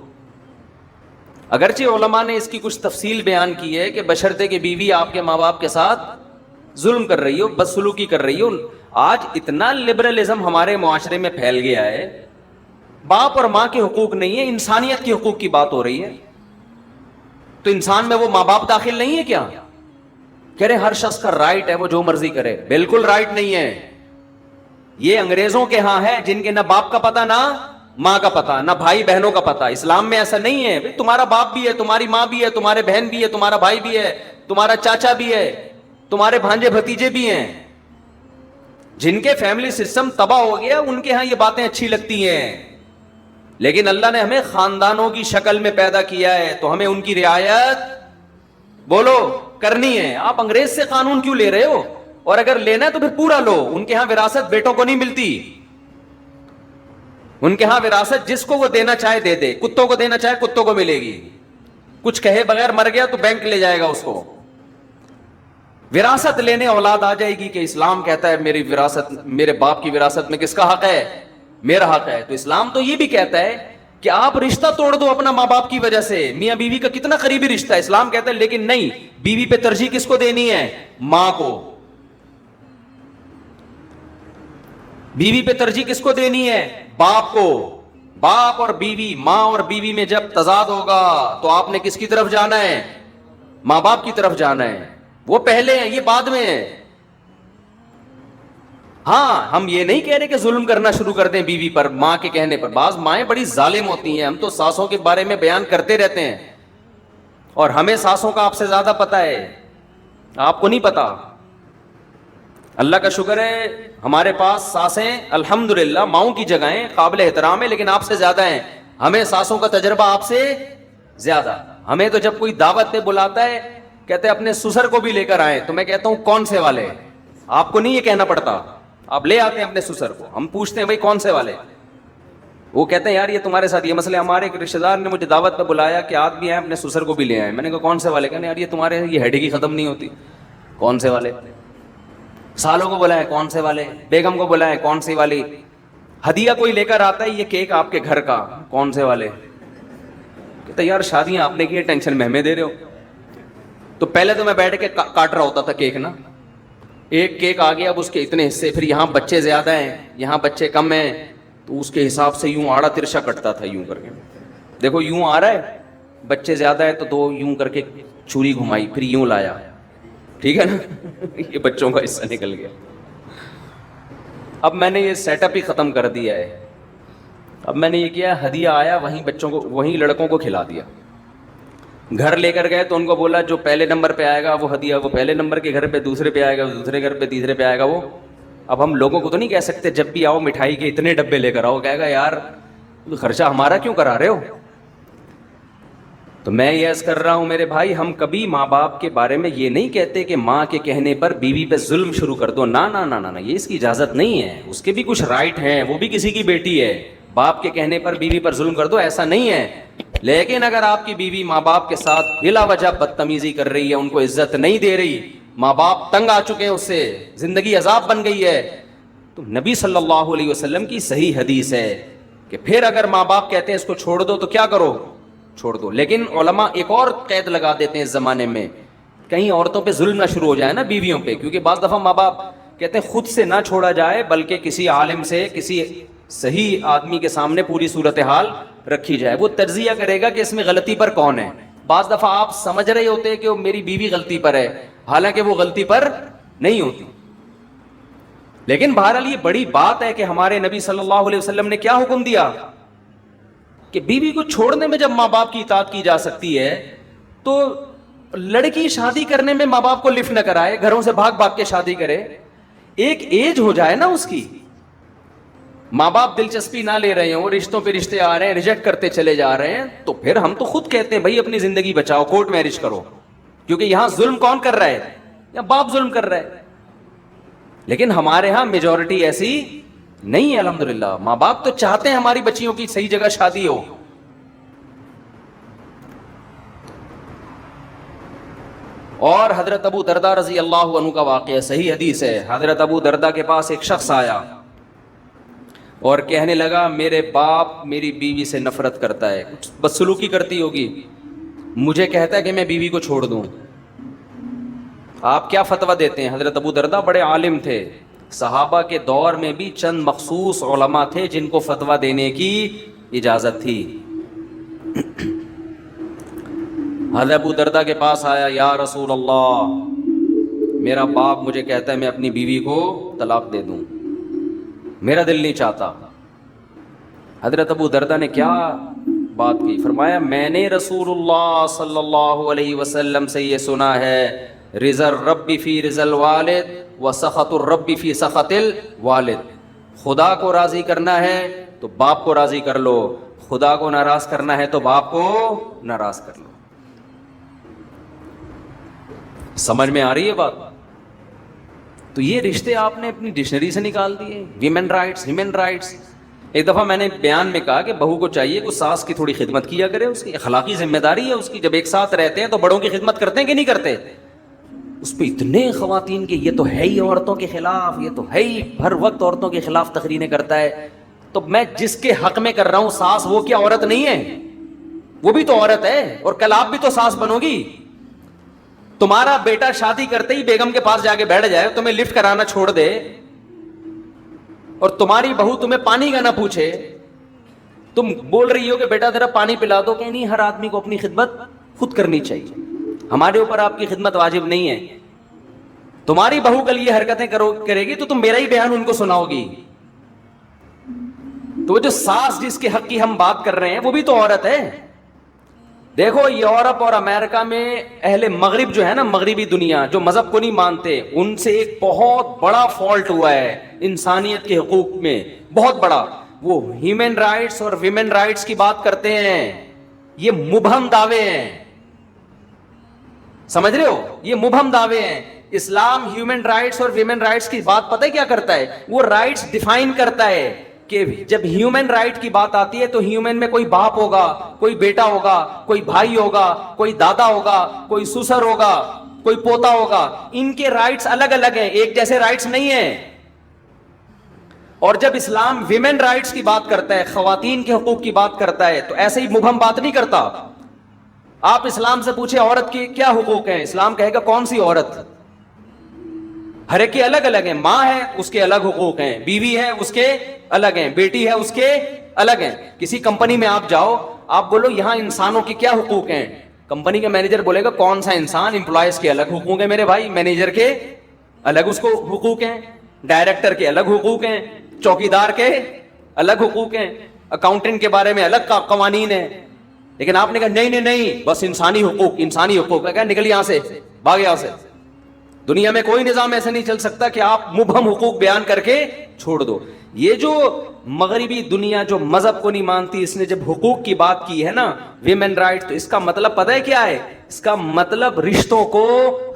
اگرچہ علماء نے اس کی کچھ تفصیل بیان کی ہے کہ بشرطے کہ بیوی آپ کے ماں باپ کے ساتھ ظلم کر رہی ہو, بدسلوکی کر رہی ہو. آج اتنا لبرلزم ہمارے معاشرے میں پھیل گیا ہے, باپ اور ماں کے حقوق نہیں ہے, انسانیت کے حقوق کی بات ہو رہی ہے. تو انسان میں وہ ماں باپ داخل نہیں ہے کیا؟ کہہ رہے ہر شخص کا رائٹ ہے وہ جو مرضی کرے. بالکل رائٹ نہیں ہے. یہ انگریزوں کے ہاں ہے جن کے نہ باپ کا پتہ نہ ماں کا پتہ, نہ بھائی بہنوں کا پتہ. اسلام میں ایسا نہیں ہے. تمہارا باپ بھی ہے, تمہاری ماں بھی ہے, تمہارے بہن بھی ہے, تمہارا بھائی بھی ہے, تمہارا چاچا بھی ہے, تمہارے بھانجے بھتیجے بھی ہیں. جن کے فیملی سسٹم تباہ ہو گیا ان کے ہاں یہ باتیں اچھی لگتی ہیں, لیکن اللہ نے ہمیں خاندانوں کی شکل میں پیدا کیا ہے تو ہمیں ان کی رعایت بولو کرنی ہے. آپ انگریز سے قانون کیوں لے رہے ہو؟ اور اگر لینا ہے تو پھر پورا لو. ان کے ہاں وراثت بیٹوں کو نہیں ملتی. ان کے ہاں وراثت جس کو وہ دینا چاہے دے دے. کتوں کو دینا چاہے کتوں کو ملے گی. کچھ کہے بغیر مر گیا تو بینک لے جائے گا اس کو. وراثت لینے اولاد آ جائے گی کہ اسلام کہتا ہے میری وراثت, میرے باپ کی وراثت میں کس کا حق ہے؟ میرا حق ہے. تو اسلام تو یہ بھی کہتا ہے کہ آپ رشتہ توڑ دو اپنا ماں باپ کی وجہ سے. میاں بیوی کا کتنا قریبی رشتہ ہے, اسلام کہتا ہے لیکن نہیں, بیوی پہ ترجیح کس کو دینی ہے؟ ماں کو. بیوی پہ ترجیح کس کو دینی ہے؟ باپ کو. باپ اور بیوی, ماں اور بیوی میں جب تضاد ہوگا تو آپ نے کس کی طرف جانا ہے؟ ماں باپ کی طرف جانا ہے. وہ پہلے ہیں, یہ بعد میں ہے. ہاں ہم یہ نہیں کہہ رہے کہ ظلم کرنا شروع کر دیں بیوی پر ماں کے کہنے پر. بعض مائیں بڑی ظالم ہوتی ہیں. ہم تو ساسوں کے بارے میں بیان کرتے رہتے ہیں اور ہمیں ساسوں کا آپ سے زیادہ پتا ہے, آپ کو نہیں پتا. اللہ کا شکر ہے ہمارے پاس ساسیں الحمدللہ ماؤں کی جگہیں قابل احترام ہے, لیکن آپ سے زیادہ ہیں. ہمیں ساسوں کا تجربہ آپ سے زیادہ. ہمیں تو جب کوئی دعوت پہ بلاتا ہے کہتے ہیں اپنے سسر کو بھی لے کر آئے, تو میں کہتا ہوں کون سے والے؟ آپ کو نہیں یہ کہنا پڑتا, آپ لے آتے ہیں اپنے سسر کو. ہم پوچھتے ہیں بھائی کون سے والے؟ وہ کہتے ہیں یار یہ تمہارے ساتھ یہ مسئلہ. ہمارے ایک رشتے دار نے مجھے دعوت پہ بلایا کہ آپ بھی آئے اپنے سسر کو بھی لے آئے. میں نے کہا کون سے والے؟ کہنے یار یہ تمہارے یہ ہڈی کی ختم نہیں ہوتی. کون سے والے؟ سالوں کو بلائے کون سے والے, بیگم کو بلائے کون سی والی, ہدیہ کوئی لے کر آتا ہے یہ کیک آپ کے گھر کا کون سے والے. کہتا یار شادیاں آپ نے کی, ٹینشن میں ہمیں دے رہے ہو. تو پہلے تو میں بیٹھ کے کاٹ رہا ہوتا تھا کیک نا, ایک کیک آ گیا اب اس کے اتنے حصے, پھر یہاں بچے زیادہ ہیں یہاں بچے کم ہیں, تو اس کے حساب سے یوں آڑا ترشا کٹتا تھا یوں کر کے. دیکھو یوں آ رہا ہے, بچے زیادہ ہے تو دو یوں کر کے چھری گھمائی, پھر یوں لایا, ٹھیک ہے نا. یہ بچوں کا حصہ نکل گیا. اب میں نے یہ سیٹ اپ ہی ختم کر دیا ہے. اب میں نے یہ کیا, ہدیہ آیا وہیں بچوں کو وہیں لڑکوں کو کھلا دیا. گھر لے کر گئے تو ان کو بولا جو پہلے نمبر پہ آئے گا وہ ہدیہ وہ پہلے نمبر کے گھر پہ, دوسرے پہ آئے گا دوسرے گھر پہ, تیسرے پہ آئے گا وہ. اب ہم لوگوں کو تو نہیں کہہ سکتے جب بھی آؤ مٹھائی کے اتنے ڈبے لے کر آؤ, کہے گا یار خرچہ ہمارا کیوں کرا رہے ہو. تو میں یہ عرض کر رہا ہوں میرے بھائی, ہم کبھی ماں باپ کے بارے میں یہ نہیں کہتے کہ ماں کے کہنے پر بیوی پہ ظلم شروع کر دو. نا نا نا نا, یہ اس کی اجازت نہیں ہے. اس کے بھی کچھ رائٹ ہیں, وہ بھی کسی کی بیٹی ہے. باپ کے کہنے پر بیوی پر ظلم کر دو, ایسا نہیں ہے. لیکن اگر آپ کی بیوی ماں باپ کے ساتھ بلا وجہ بدتمیزی کر رہی ہے, ان کو عزت نہیں دے رہی, ماں باپ تنگ آ چکے ہیں اس سے, زندگی عذاب بن گئی ہے, تو نبی صلی اللہ علیہ وسلم کی صحیح حدیث ہے کہ پھر اگر ماں باپ کہتے ہیں اس کو چھوڑ دو تو کیا کرو؟ چھوڑ دو. لیکن علماء ایک اور قید لگا دیتے ہیں اس زمانے میں, کہیں عورتوں پہ ظلم نہ شروع ہو جائے نا, بیویوں پہ, کیونکہ بعض دفعہ ماں باپ کہتے ہیں خود سے نہ چھوڑا جائے بلکہ کسی عالم سے, کسی صحیح آدمی کے سامنے پوری صورتحال رکھی جائے, وہ تجزیہ کرے گا کہ اس میں غلطی پر کون ہے. بعض دفعہ آپ سمجھ رہے ہوتے ہیں کہ وہ میری بیوی غلطی پر ہے, حالانکہ وہ غلطی پر نہیں ہوتی. لیکن بہرحال یہ بڑی بات ہے کہ ہمارے نبی صلی اللہ علیہ وسلم نے کیا حکم دیا کہ بیوی کو چھوڑنے میں جب ماں باپ کی اطاعت کی جا سکتی ہے تو لڑکی شادی کرنے میں ماں باپ کو لفٹ نہ کرائے, گھروں سے بھاگ بھاگ کے شادی کرے. ایک ایج ہو جائے نا اس کی, ماں باپ دلچسپی نہ لے رہے ہوں, رشتوں پہ رشتے آ رہے ہیں, ریجیکٹ کرتے چلے جا رہے ہیں, تو پھر ہم تو خود کہتے ہیں بھائی اپنی زندگی بچاؤ, کورٹ میرج کرو, کیونکہ یہاں ظلم کون کر رہا ہے, یا باپ ظلم کر رہا ہے. لیکن ہمارے ہاں میجورٹی ایسی نہیں ہے الحمدللہ. ماں باپ تو چاہتے ہیں ہماری بچیوں کی صحیح جگہ شادی ہو. اور حضرت ابو دردہ رضی اللہ عنہ کا واقعہ صحیح حدیث ہے. حضرت ابو دردہ کے پاس ایک شخص آیا اور کہنے لگا میرے باپ میری بیوی سے نفرت کرتا ہے, بدسلوکی کرتی ہوگی, مجھے کہتا ہے کہ میں بیوی کو چھوڑ دوں, آپ کیا فتویٰ دیتے ہیں؟ حضرت ابو دردہ بڑے عالم تھے, صحابہ کے دور میں بھی چند مخصوص علماء تھے جن کو فتویٰ دینے کی اجازت تھی. حضرت ابو دردہ کے پاس آیا, یا رسول اللہ میرا باپ مجھے کہتا ہے میں اپنی بیوی کو طلاق دے دوں, میرا دل نہیں چاہتا. حضرت ابو دردہ نے کیا بات کی؟ فرمایا میں نے رسول اللہ صلی اللہ علیہ وسلم سے یہ سنا ہے, رضا الرب فی رضا الوالد و سخط الرب فی سخط الوالد. خدا کو راضی کرنا ہے تو باپ کو راضی کر لو, خدا کو ناراض کرنا ہے تو باپ کو ناراض کر لو. سمجھ میں آ رہی ہے بات؟ تو یہ رشتے آپ نے اپنی ڈکشنری سے نکال دیے. Women rights, human rights. ایک دفعہ میں نے بیان میں کہا کہ بہو کو چاہیے کہ ساس کی تھوڑی خدمت کیا کرے, اس کی اخلاقی ذمہ داری ہے اس کی. جب ایک ساتھ رہتے ہیں تو بڑوں کی خدمت کرتے ہیں کہ نہیں کرتے؟ اس پہ اتنے خواتین کے یہ تو ہے ہی عورتوں کے خلاف, یہ تو ہے ہی ہر وقت عورتوں کے خلاف تقریریں کرتا ہے. تو میں جس کے حق میں کر رہا ہوں ساس, وہ کیا عورت نہیں ہے؟ وہ بھی تو عورت ہے, اور کل آپ بھی تو ساس بنو گی. تمہارا بیٹا شادی کرتے ہی بیگم کے پاس جا کے بیٹھ جائے, تمہیں لفٹ کرانا چھوڑ دے, اور تمہاری بہو تمہیں پانی کا نہ پوچھے, تم بول رہی ہو کہ بیٹا ذرا پانی پلا دو, کہ نہیں ہر آدمی کو اپنی خدمت خود کرنی چاہیے, ہمارے اوپر آپ کی خدمت واجب نہیں ہے. تمہاری بہو کل یہ حرکتیں کرے گی تو تم میرا ہی بیان ان کو سناؤ گی. تو وہ جو ساس جس کے حق کی ہم بات کر رہے ہیں وہ بھی تو عورت ہے. دیکھو یورپ اور امریکہ میں اہل مغرب جو ہے نا, مغربی دنیا جو مذہب کو نہیں مانتے, ان سے ایک بہت بڑا فالٹ ہوا ہے انسانیت کے حقوق میں, بہت بڑا. وہ ہیومن رائٹس اور ویمن رائٹس کی بات کرتے ہیں, یہ مبہم دعوے ہیں, سمجھ رہے ہو, یہ مبہم دعوے ہیں. اسلام ہیومن رائٹس اور ویمن رائٹس کی بات پتہ ہے کیا کرتا ہے؟ وہ رائٹس ڈیفائن کرتا ہے کہ جب ہیومن رائٹ کی بات آتی ہے تو ہیومن میں کوئی باپ ہوگا, کوئی بیٹا ہوگا, کوئی بھائی ہوگا, کوئی دادا ہوگا, کوئی سسر ہوگا, کوئی پوتا ہوگا. ان کے رائٹس الگ الگ ہیں, ایک جیسے رائٹس نہیں ہیں. اور جب اسلام ویمن رائٹس کی بات کرتا ہے, خواتین کے حقوق کی بات کرتا ہے, تو ایسے ہی مبہم بات نہیں کرتا. آپ اسلام سے پوچھیں عورت کے کیا حقوق ہیں, اسلام کہے گا کون سی عورت؟ ہر ایک کے الگ الگ ہیں. ماں ہے اس کے الگ حقوق ہیں, بیوی ہے اس کے الگ ہیں, بیٹی ہے اس کے الگ ہیں. کسی کمپنی میں آپ جاؤ, آپ بولو یہاں انسانوں کے کیا حقوق ہیں, کمپنی کا مینیجر بولے گا کون سا انسان؟ امپلائز کے الگ حقوق ہیں میرے بھائی, مینیجر کے الگ اس کو حقوق ہیں, ڈائریکٹر کے الگ حقوق ہیں, چوکیدار کے الگ حقوق ہیں, اکاؤنٹنٹ کے بارے میں الگ قوانین ہیں. لیکن آپ نے کہا نہیں نہیں نہیں, بس انسانی حقوق, انسانی حقوق. کہا نکل یہاں سے, بھاگ یہاں سے. دنیا میں کوئی نظام ایسا نہیں چل سکتا کہ آپ مبہم حقوق بیان کر کے چھوڑ دو. یہ جو مغربی دنیا جو مذہب کو نہیں مانتی, اس نے جب حقوق کی بات کی ہے نا, ویمن رائٹ, تو اس کا مطلب پتہ ہے کیا ہے؟ اس کا مطلب رشتوں کو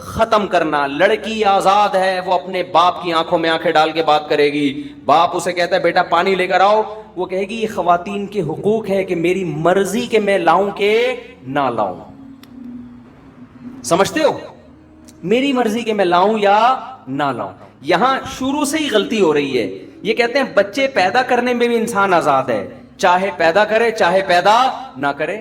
ختم کرنا. لڑکی آزاد ہے, وہ اپنے باپ کی آنکھوں میں آنکھیں ڈال کے بات کرے گی. باپ اسے کہتا ہے بیٹا پانی لے کر آؤ, وہ کہے گی یہ خواتین کے حقوق ہے کہ میری مرضی کہ میں لاؤں کہ نہ لاؤں. سمجھتے ہو؟ میری مرضی کہ میں لاؤں یا نہ لاؤں. یہاں شروع سے ہی غلطی ہو رہی ہے. یہ کہتے ہیں بچے پیدا کرنے میں بھی انسان آزاد ہے, چاہے پیدا کرے چاہے پیدا نہ کرے.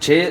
6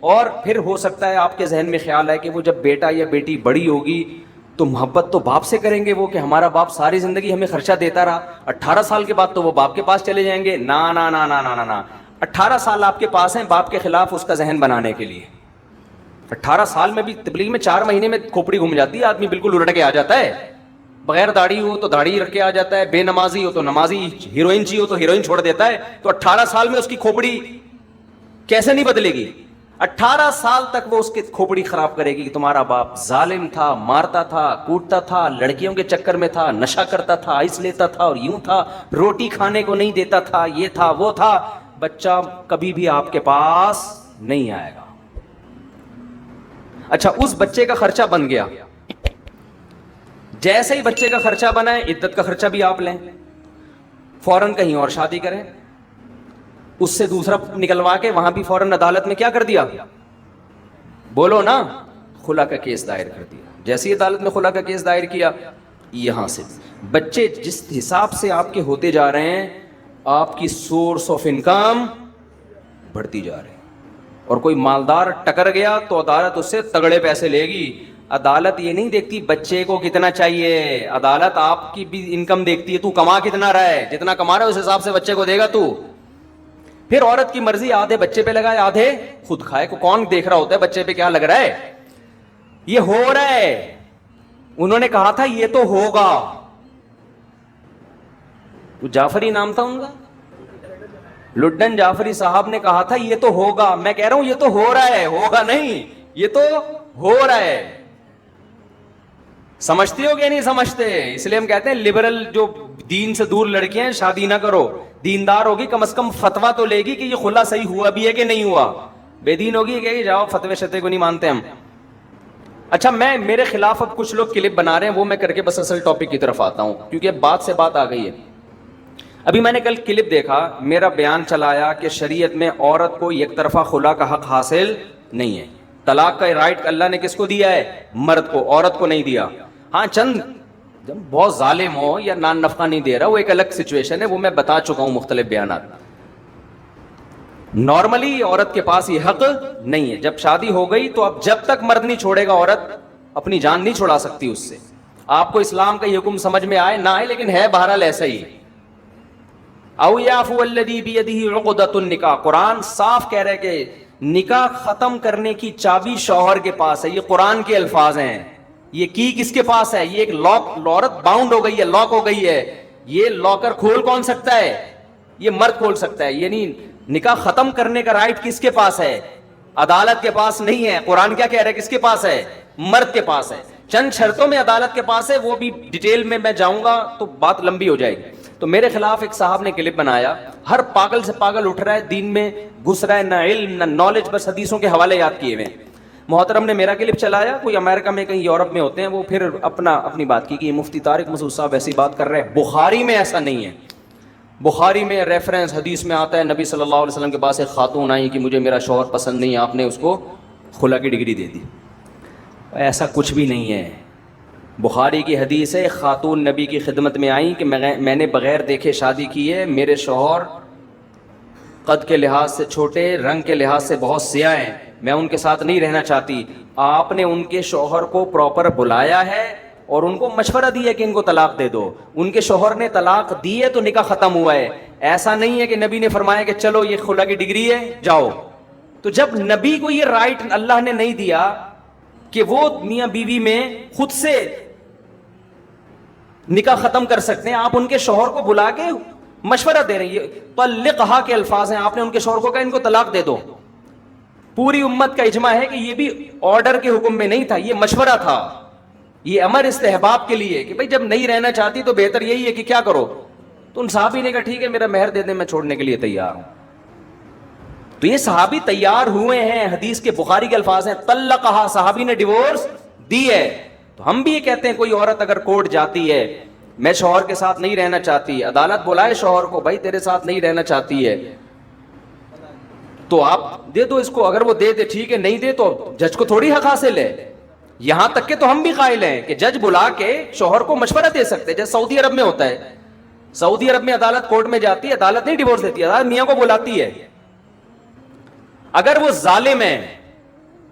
اور پھر ہو سکتا ہے آپ کے ذہن میں خیال ہے کہ وہ جب بیٹا یا بیٹی بڑی ہوگی تو محبت تو باپ سے کریں گے وہ، کہ ہمارا باپ ساری زندگی ہمیں خرچہ دیتا رہا، 18 سال کے بعد تو وہ باپ کے پاس چلے جائیں گے. نا نا نا نا نا نا 18 سال آپ کے پاس ہیں باپ کے خلاف اس کا ذہن بنانے کے لیے. 18 سال میں بھی تبلیغ میں 4 مہینے میں کھوپڑی گھوم جاتی ہے، آدمی بالکل الٹ کے آ جاتا ہے. بغیر داڑھی ہو تو داڑھی رکھ کے آ جاتا ہے، بے نمازی ہو تو نمازی، ہیروئن چی ہو تو ہیروئن چھوڑ دیتا ہے. تو 18 سال میں اس کی کھوپڑی کیسے نہیں بدلے گی؟ 18 سال تک وہ اس کی کھوپڑی خراب کرے گی کہ تمہارا باپ ظالم تھا، مارتا تھا، کوٹتا تھا، لڑکیوں کے چکر میں تھا، نشہ کرتا تھا، آئس لیتا تھا اور یوں تھا، روٹی کھانے کو نہیں دیتا تھا، یہ تھا وہ تھا. بچہ کبھی بھی آپ کے پاس نہیں آئے گا. اچھا، اس بچے کا خرچہ بن گیا. جیسے ہی بچے کا خرچہ بنا ہے، عدت کا خرچہ بھی آپ لیں، فوراً کہیں اور شادی کریں، اس سے دوسرا نکلوا کے وہاں بھی فوراً عدالت میں کیا کر دیا؟ بولو نا، خلا کا کیس دائر کر دیا. جیسے ہی عدالت میں خلا کا کیس دائر کیا، یہاں سے بچے جس حساب سے آپ کے ہوتے جا رہے ہیں، آپ کی سورس آف انکم بڑھتی جا رہی ہے. اور کوئی مالدار ٹکر گیا تو عدالت اس سے تگڑے پیسے لے گی. عدالت یہ نہیں دیکھتی بچے کو کتنا چاہیے، عدالت آپ کی بھی انکم دیکھتی ہے، تو کما کتنا رہا ہے، جتنا کما رہا ہے اس حساب سے بچے کو دے گا تو. پھر عورت کی مرضی، آدھے بچے پہ لگائے آدھے خود کھائے. کو کون دیکھ رہا ہوتا ہے بچے پہ کیا لگ رہا ہے؟ یہ ہو رہا ہے. انہوں نے کہا تھا یہ تو ہوگا. تو جعفری نام تھا ان کا، لڈن جعفری صاحب نے کہا تھا یہ تو ہوگا. میں کہہ رہا ہوں یہ تو ہو رہا ہے، ہوگا نہیں، یہ تو ہو رہا ہے. سمجھتے ہو کہ نہیں سمجھتے؟ اس لیے ہم کہتے ہیں لبرل جو دین سے دور لڑکیاں شادی نہ کرو. دیندار ہوگی کم از کم فتوا تو لے گی کہ یہ خلا صحیح ہوا بھی ہے کہ نہیں ہوا. بے دین ہوگی کہ جاؤ فتوے شتے کو نہیں مانتے ہم. اچھا، میں میرے خلاف اب کچھ لوگ کلپ بنا رہے ہیں، وہ میں کر کے بس اصل ٹاپک کی طرف آتا ہوں کیونکہ اب بات سے بات آ گئی ہے. ابھی میں نے کل کلپ دیکھا، میرا بیان چلایا کہ شریعت میں عورت کو یک طرفہ خلا کا حق حاصل نہیں ہے. طلاق کا رائٹ اللہ نے کس کو دیا ہے؟ مرد کو، عورت کو نہیں دیا. ہاں، چند جب بہت ظالم ہو یا نان نفقہ نہیں دے رہا، وہ ایک الگ سچویشن ہے، وہ میں بتا چکا ہوں مختلف بیانات. نارملی عورت کے پاس یہ حق نہیں ہے. جب شادی ہو گئی تو اب جب تک مرد نہیں چھوڑے گا عورت اپنی جان نہیں چھڑا سکتی اس سے. آپ کو اسلام کا یہ حکم سمجھ میں آئے نہ آئے، لیکن ہے بہرحال ایسا ہی. او یعفو الذی بیدہ عقدۃ النکاح، قرآن صاف کہہ رہے کہ نکاح ختم کرنے کی چابی شوہر کے پاس ہے. یہ قرآن کے الفاظ ہیں. یہ کی کس کے پاس ہے؟ یہ ایک لاک، عورت باؤنڈ ہو گئی ہے، لاک ہو گئی ہے. یہ لاکر کھول کون سکتا ہے؟ یہ مرد کھول سکتا ہے. یعنی نکاح ختم کرنے کا رائٹ کس کے پاس ہے؟ عدالت کے پاس نہیں ہے. قرآن کیا کہہ رہا ہے؟ کس کے پاس ہے؟ مرد کے پاس ہے. چند شرطوں میں عدالت کے پاس ہے، وہ بھی ڈیٹیل میں جاؤں گا تو بات لمبی ہو جائے گی. تو میرے خلاف ایک صاحب نے کلپ بنایا، ہر پاگل سے پاگل اٹھ رہا ہے، دین میں گھس رہا ہے، نہ علم نہ نالج، بس حدیثوں کے حوالے یاد کیے ہوئے. محترم نے میرا کلپ چلایا، کوئی امریکہ میں کہیں یورپ میں ہوتے ہیں، وہ پھر اپنی بات کی کہ یہ مفتی طارق مسعود صاحب ایسی بات کر رہے ہیں. بخاری میں ایسا نہیں ہے. بخاری میں ریفرنس حدیث میں آتا ہے، نبی صلی اللہ علیہ وسلم کے پاس ایک خاتون آئی کہ مجھے میرا شوہر پسند نہیں، آپ نے اس کو خلا کی ڈگری دے دی. ایسا کچھ بھی نہیں ہے. بخاری کی حدیث ہے، خاتون نبی کی خدمت میں آئیں کہ میں نے بغیر دیکھے شادی کی ہے، میرے شوہر قد کے لحاظ سے چھوٹے، رنگ کے لحاظ سے بہت سیاہ ہیں، میں ان کے ساتھ نہیں رہنا چاہتی. آپ نے ان کے شوہر کو پراپر بلایا ہے اور ان کو مشورہ دیا کہ ان کو طلاق دے دو. ان کے شوہر نے طلاق دی ہے تو نکاح ختم ہوا ہے. ایسا نہیں ہے کہ نبی نے فرمایا کہ چلو یہ خلا کی ڈگری ہے جاؤ. تو جب نبی کو یہ رائٹ اللہ نے نہیں دیا کہ وہ میاں بیوی میں خود سے نکاح ختم کر سکتے ہیں، آپ ان کے شوہر کو بلا کے مشورہ دے رہے ہیں. طلقھا کے الفاظ ہیں، آپ نے ان کے شوہر کو کہا ان کو طلاق دے دو. پوری امت کا اجماع ہے کہ یہ بھی آرڈر کے حکم میں نہیں تھا، یہ مشورہ تھا، یہ امر استحباب کے لیے کہ بھائی جب نہیں رہنا چاہتی تو بہتر یہی ہے کہ کیا کرو. تو ان صحابی نے کہا ٹھیک ہے میرا مہر دے دیں، میں چھوڑنے کے لیے تیار ہوں. تو یہ صحابی تیار ہوئے ہیں. حدیث کے بخاری کے الفاظ ہیں، طلقھا، صحابی نے ڈیورس دی ہے. تو ہم بھی یہ کہتے ہیں کوئی عورت اگر کورٹ جاتی ہے، میں شوہر کے ساتھ نہیں رہنا چاہتی، عدالت بلائے شوہر کو، بھائی تیرے ساتھ نہیں رہنا چاہتی ہے تو آپ دے دو اس کو. اگر وہ دے دے ٹھیک ہے، نہیں دے تو جج کو تھوڑی حق حاصل ہے. یہاں تک کہ تو ہم بھی قائل ہیں کہ جج بلا کے شوہر کو مشورہ دے سکتے ہیں، جیسے سعودی عرب میں ہوتا ہے. سعودی عرب میں عدالت کورٹ میں جاتی ہے، عدالت نہیں ڈیورس دیتی، عدالت میاں کو بلاتی ہے. اگر وہ ظالم ہے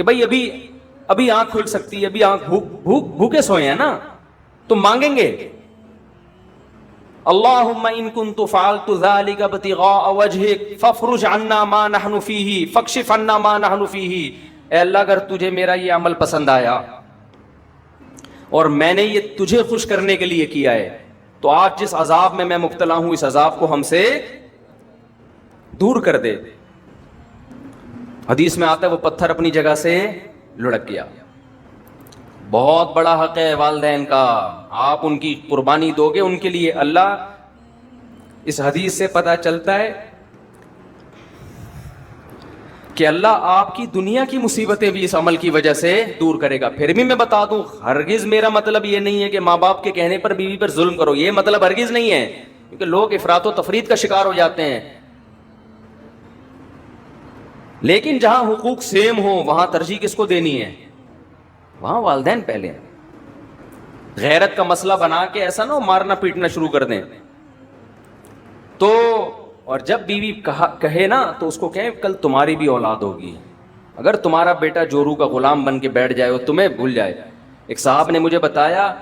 کہ بھائی ابھی آنکھ کھل سکتی ہے, ابھی آنکھ بھوکے سوئے ہیں نا, تو مانگیں گے اللہم ان کنت فعلت ذلک ابتغاء وجہک فافرج عنا ما نحن فیہ فاکشف عنا ما نحن فیہ. اے اللہ اگر تجھے میرا یہ عمل پسند آیا اور میں نے یہ تجھے خوش کرنے کے لیے کیا ہے, تو آج جس عذاب میں مبتلا ہوں اس عذاب کو ہم سے دور کر دے. حدیث میں آتا ہے وہ پتھر اپنی جگہ سے لڑک گیا. بہت بڑا حق ہے والدین کا, آپ ان کی قربانی دو گے ان کے لیے. اللہ, اس حدیث سے پتہ چلتا ہے کہ اللہ آپ کی دنیا کی مصیبتیں بھی اس عمل کی وجہ سے دور کرے گا. پھر بھی میں بتا دوں, ہرگز میرا مطلب یہ نہیں ہے کہ ماں باپ کے کہنے پر بیوی پر ظلم کرو, یہ مطلب ہرگز نہیں ہے, کیونکہ لوگ افراط و تفریط کا شکار ہو جاتے ہیں. لیکن جہاں حقوق سیم ہوں وہاں ترجیح کس کو دینی ہے؟ وہاں والدین پہلے. غیرت کا مسئلہ بنا کے ایسا نہ ہو مارنا پیٹنا شروع کر دیں. تو اور جب بیوی کہے نا تو اس کو کہیں کل تمہاری بھی اولاد ہوگی. اگر تمہارا بیٹا جورو کا غلام بن کے بیٹھ جائے اور تمہیں بھول جائے. ایک صاحب نے مجھے بتایا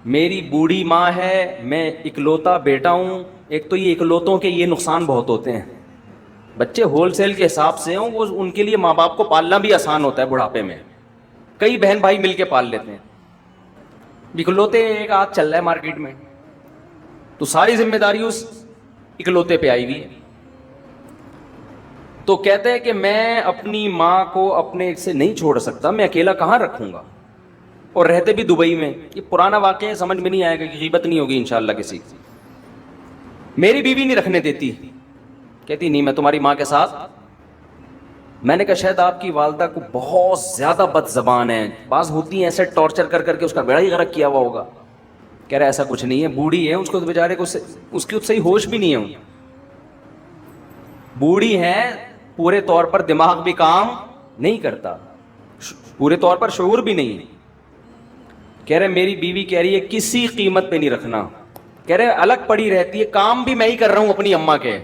میری بوڑھی ماں ہے, میں اکلوتا بیٹا ہوں. ایک تو یہ اکلوتوں کے یہ نقصان بہت ہوتے ہیں, بچے ہول سیل کے حساب سے ہوں وہ ان کے لیے ماں باپ کو پالنا بھی آسان ہوتا ہے بڑھاپے میں. کئی بہن بھائی مل کے پال لیتے ہیں. اکلوتے ایک آدھ چل رہا ہے مارکیٹ میں تو ساری ذمہ داری اس اکلوتے پہ آئی ہوئی ہے. تو کہتے ہیں کہ میں اپنی ماں کو اپنے سے نہیں چھوڑ سکتا, میں اکیلا کہاں رکھوں گا, اور رہتے بھی دبئی میں. یہ پرانا واقعہ ہے, سمجھ میں نہیں آئے گا, کہ غیبت نہیں ہوگی انشاءاللہ کسی کی. میری بیوی نہیں رکھنے دیتی, کہتی نہیں میں تمہاری ماں کے ساتھ. میں نے کہا شاید آپ کی والدہ کو بہت زیادہ بد زبان ہے, بعض ہوتی ہیں ایسے ٹارچر کر کر کے اس کا بیڑا ہی غرق کیا ہوا ہوگا. کہہ رہا ایسا کچھ نہیں ہے, بوڑھی ہے, اس کو بیچارے کو اس کی صحیح ہوش بھی نہیں ہے. بوڑھی ہے, پورے طور پر دماغ بھی کام نہیں کرتا, پورے طور پر شعور بھی نہیں. کہہ رہے میری بیوی کہہ رہی ہے کسی قیمت پہ نہیں رکھنا. کہہ رہے الگ پڑی رہتی ہے, کام بھی میں ہی کر رہا ہوں اپنی اماں کے.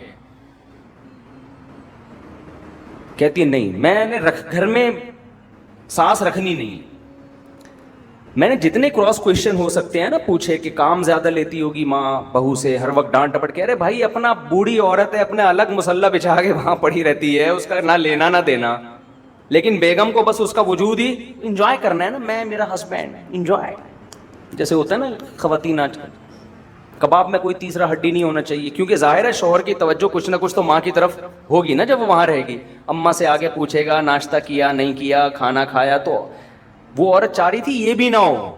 کہتی ہے نہیں میں نے گھر میں سانس رکھنی نہیں. میں نے جتنے کراس کوشچن ہو سکتے ہیں نا پوچھے کہ کام زیادہ لیتی ہوگی ماں بہو سے, ہر وقت ڈانٹ ڈپٹ. کہہ رہے بھائی اپنا بوڑھی عورت ہے, اپنے الگ مسلح بچھا کے وہاں پڑی رہتی ہے, اس کا نہ لینا نہ دینا. لیکن بیگم کو بس اس کا وجود ہی انجوائے کرنا ہے نا, میں میرا ہسبینڈ انجوائے, جیسے ہوتا ہے نا خواتین آج کل. کباب میں کوئی تیسرا ہڈی نہیں ہونا چاہیے, کیونکہ ظاہر ہے شوہر کی توجہ کچھ نہ کچھ تو ماں کی طرف ہوگی نا جب وہ وہاں رہے گی. اماں سے آگے پوچھے گا ناشتہ کیا نہیں کیا, کھانا کھایا. تو وہ عورت چاہ رہی تھی یہ بھی نہ ہو,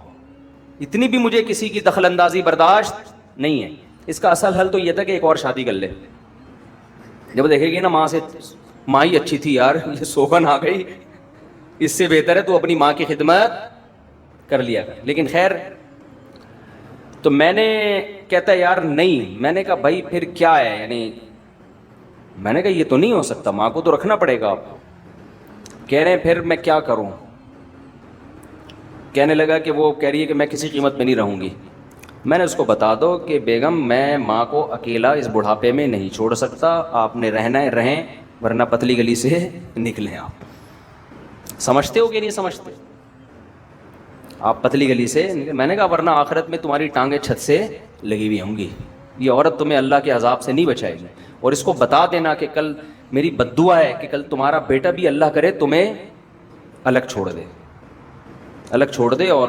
اتنی بھی مجھے کسی کی دخل اندازی برداشت نہیں ہے. اس کا اصل حل تو یہ تھا کہ ایک اور شادی کر لے. جب دیکھے گی نا ماں سے ماں ہی اچھی تھی یار, یہ سوگن آ گئی, اس سے بہتر ہے تو اپنی ماں کی خدمت کر لیا کر. لیکن خیر, تو میں نے کہتا ہے یار نہیں. میں نے کہا بھائی پھر کیا ہے, یعنی میں نے کہا یہ تو نہیں ہو سکتا, ماں کو تو رکھنا پڑے گا آپ. کہہ رہے ہیں پھر میں کیا کروں. کہنے لگا کہ وہ کہہ رہی ہے کہ میں کسی قیمت پہ نہیں رہوں گی. میں نے اس کو بتا دو کہ بیگم میں ماں کو اکیلا اس بڑھاپے میں نہیں چھوڑ سکتا, آپ نے رہنا ہے رہیں, ورنہ پتلی گلی سے نکلیں. آپ سمجھتے ہو کہ نہیں سمجھتے, آپ پتلی گلی سے. میں نے کہا ورنہ آخرت میں تمہاری ٹانگیں چھت سے لگی ہوئی ہوں گی, یہ عورت تمہیں اللہ کے عذاب سے نہیں بچائے گی. اور اس کو بتا دینا کہ کل میری بد دعا ہے کہ کل تمہارا بیٹا بھی اللہ کرے تمہیں الگ چھوڑ دے, الگ چھوڑ دے. اور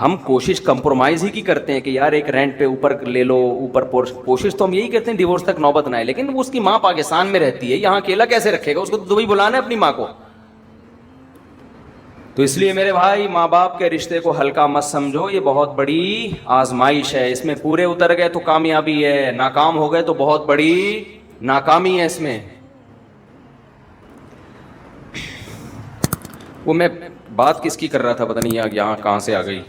ہم کوشش کمپرومائز ہی کی کرتے ہیں کہ یار ایک رینٹ پہ اوپر لے لو, اوپر کوشش تو ہم یہی کرتے ہیں ڈیورس تک نوبت نہ آئے. لیکن وہ اس کی ماں پاکستان میں رہتی ہے, یہاں اکیلا کیسے رکھے گا, اس کو تو دبئی بلانا ہے اپنی ماں کو. تو اس لیے میرے بھائی ماں باپ کے رشتے کو ہلکا مت سمجھو, یہ بہت بڑی آزمائش ہے. اس میں پورے اتر گئے تو کامیابی ہے, ناکام ہو گئے تو بہت بڑی ناکامی ہے اس میں. وہ میں بات کس کی کر رہا تھا پتہ نہیں یہاں کہاں سے آ گئی.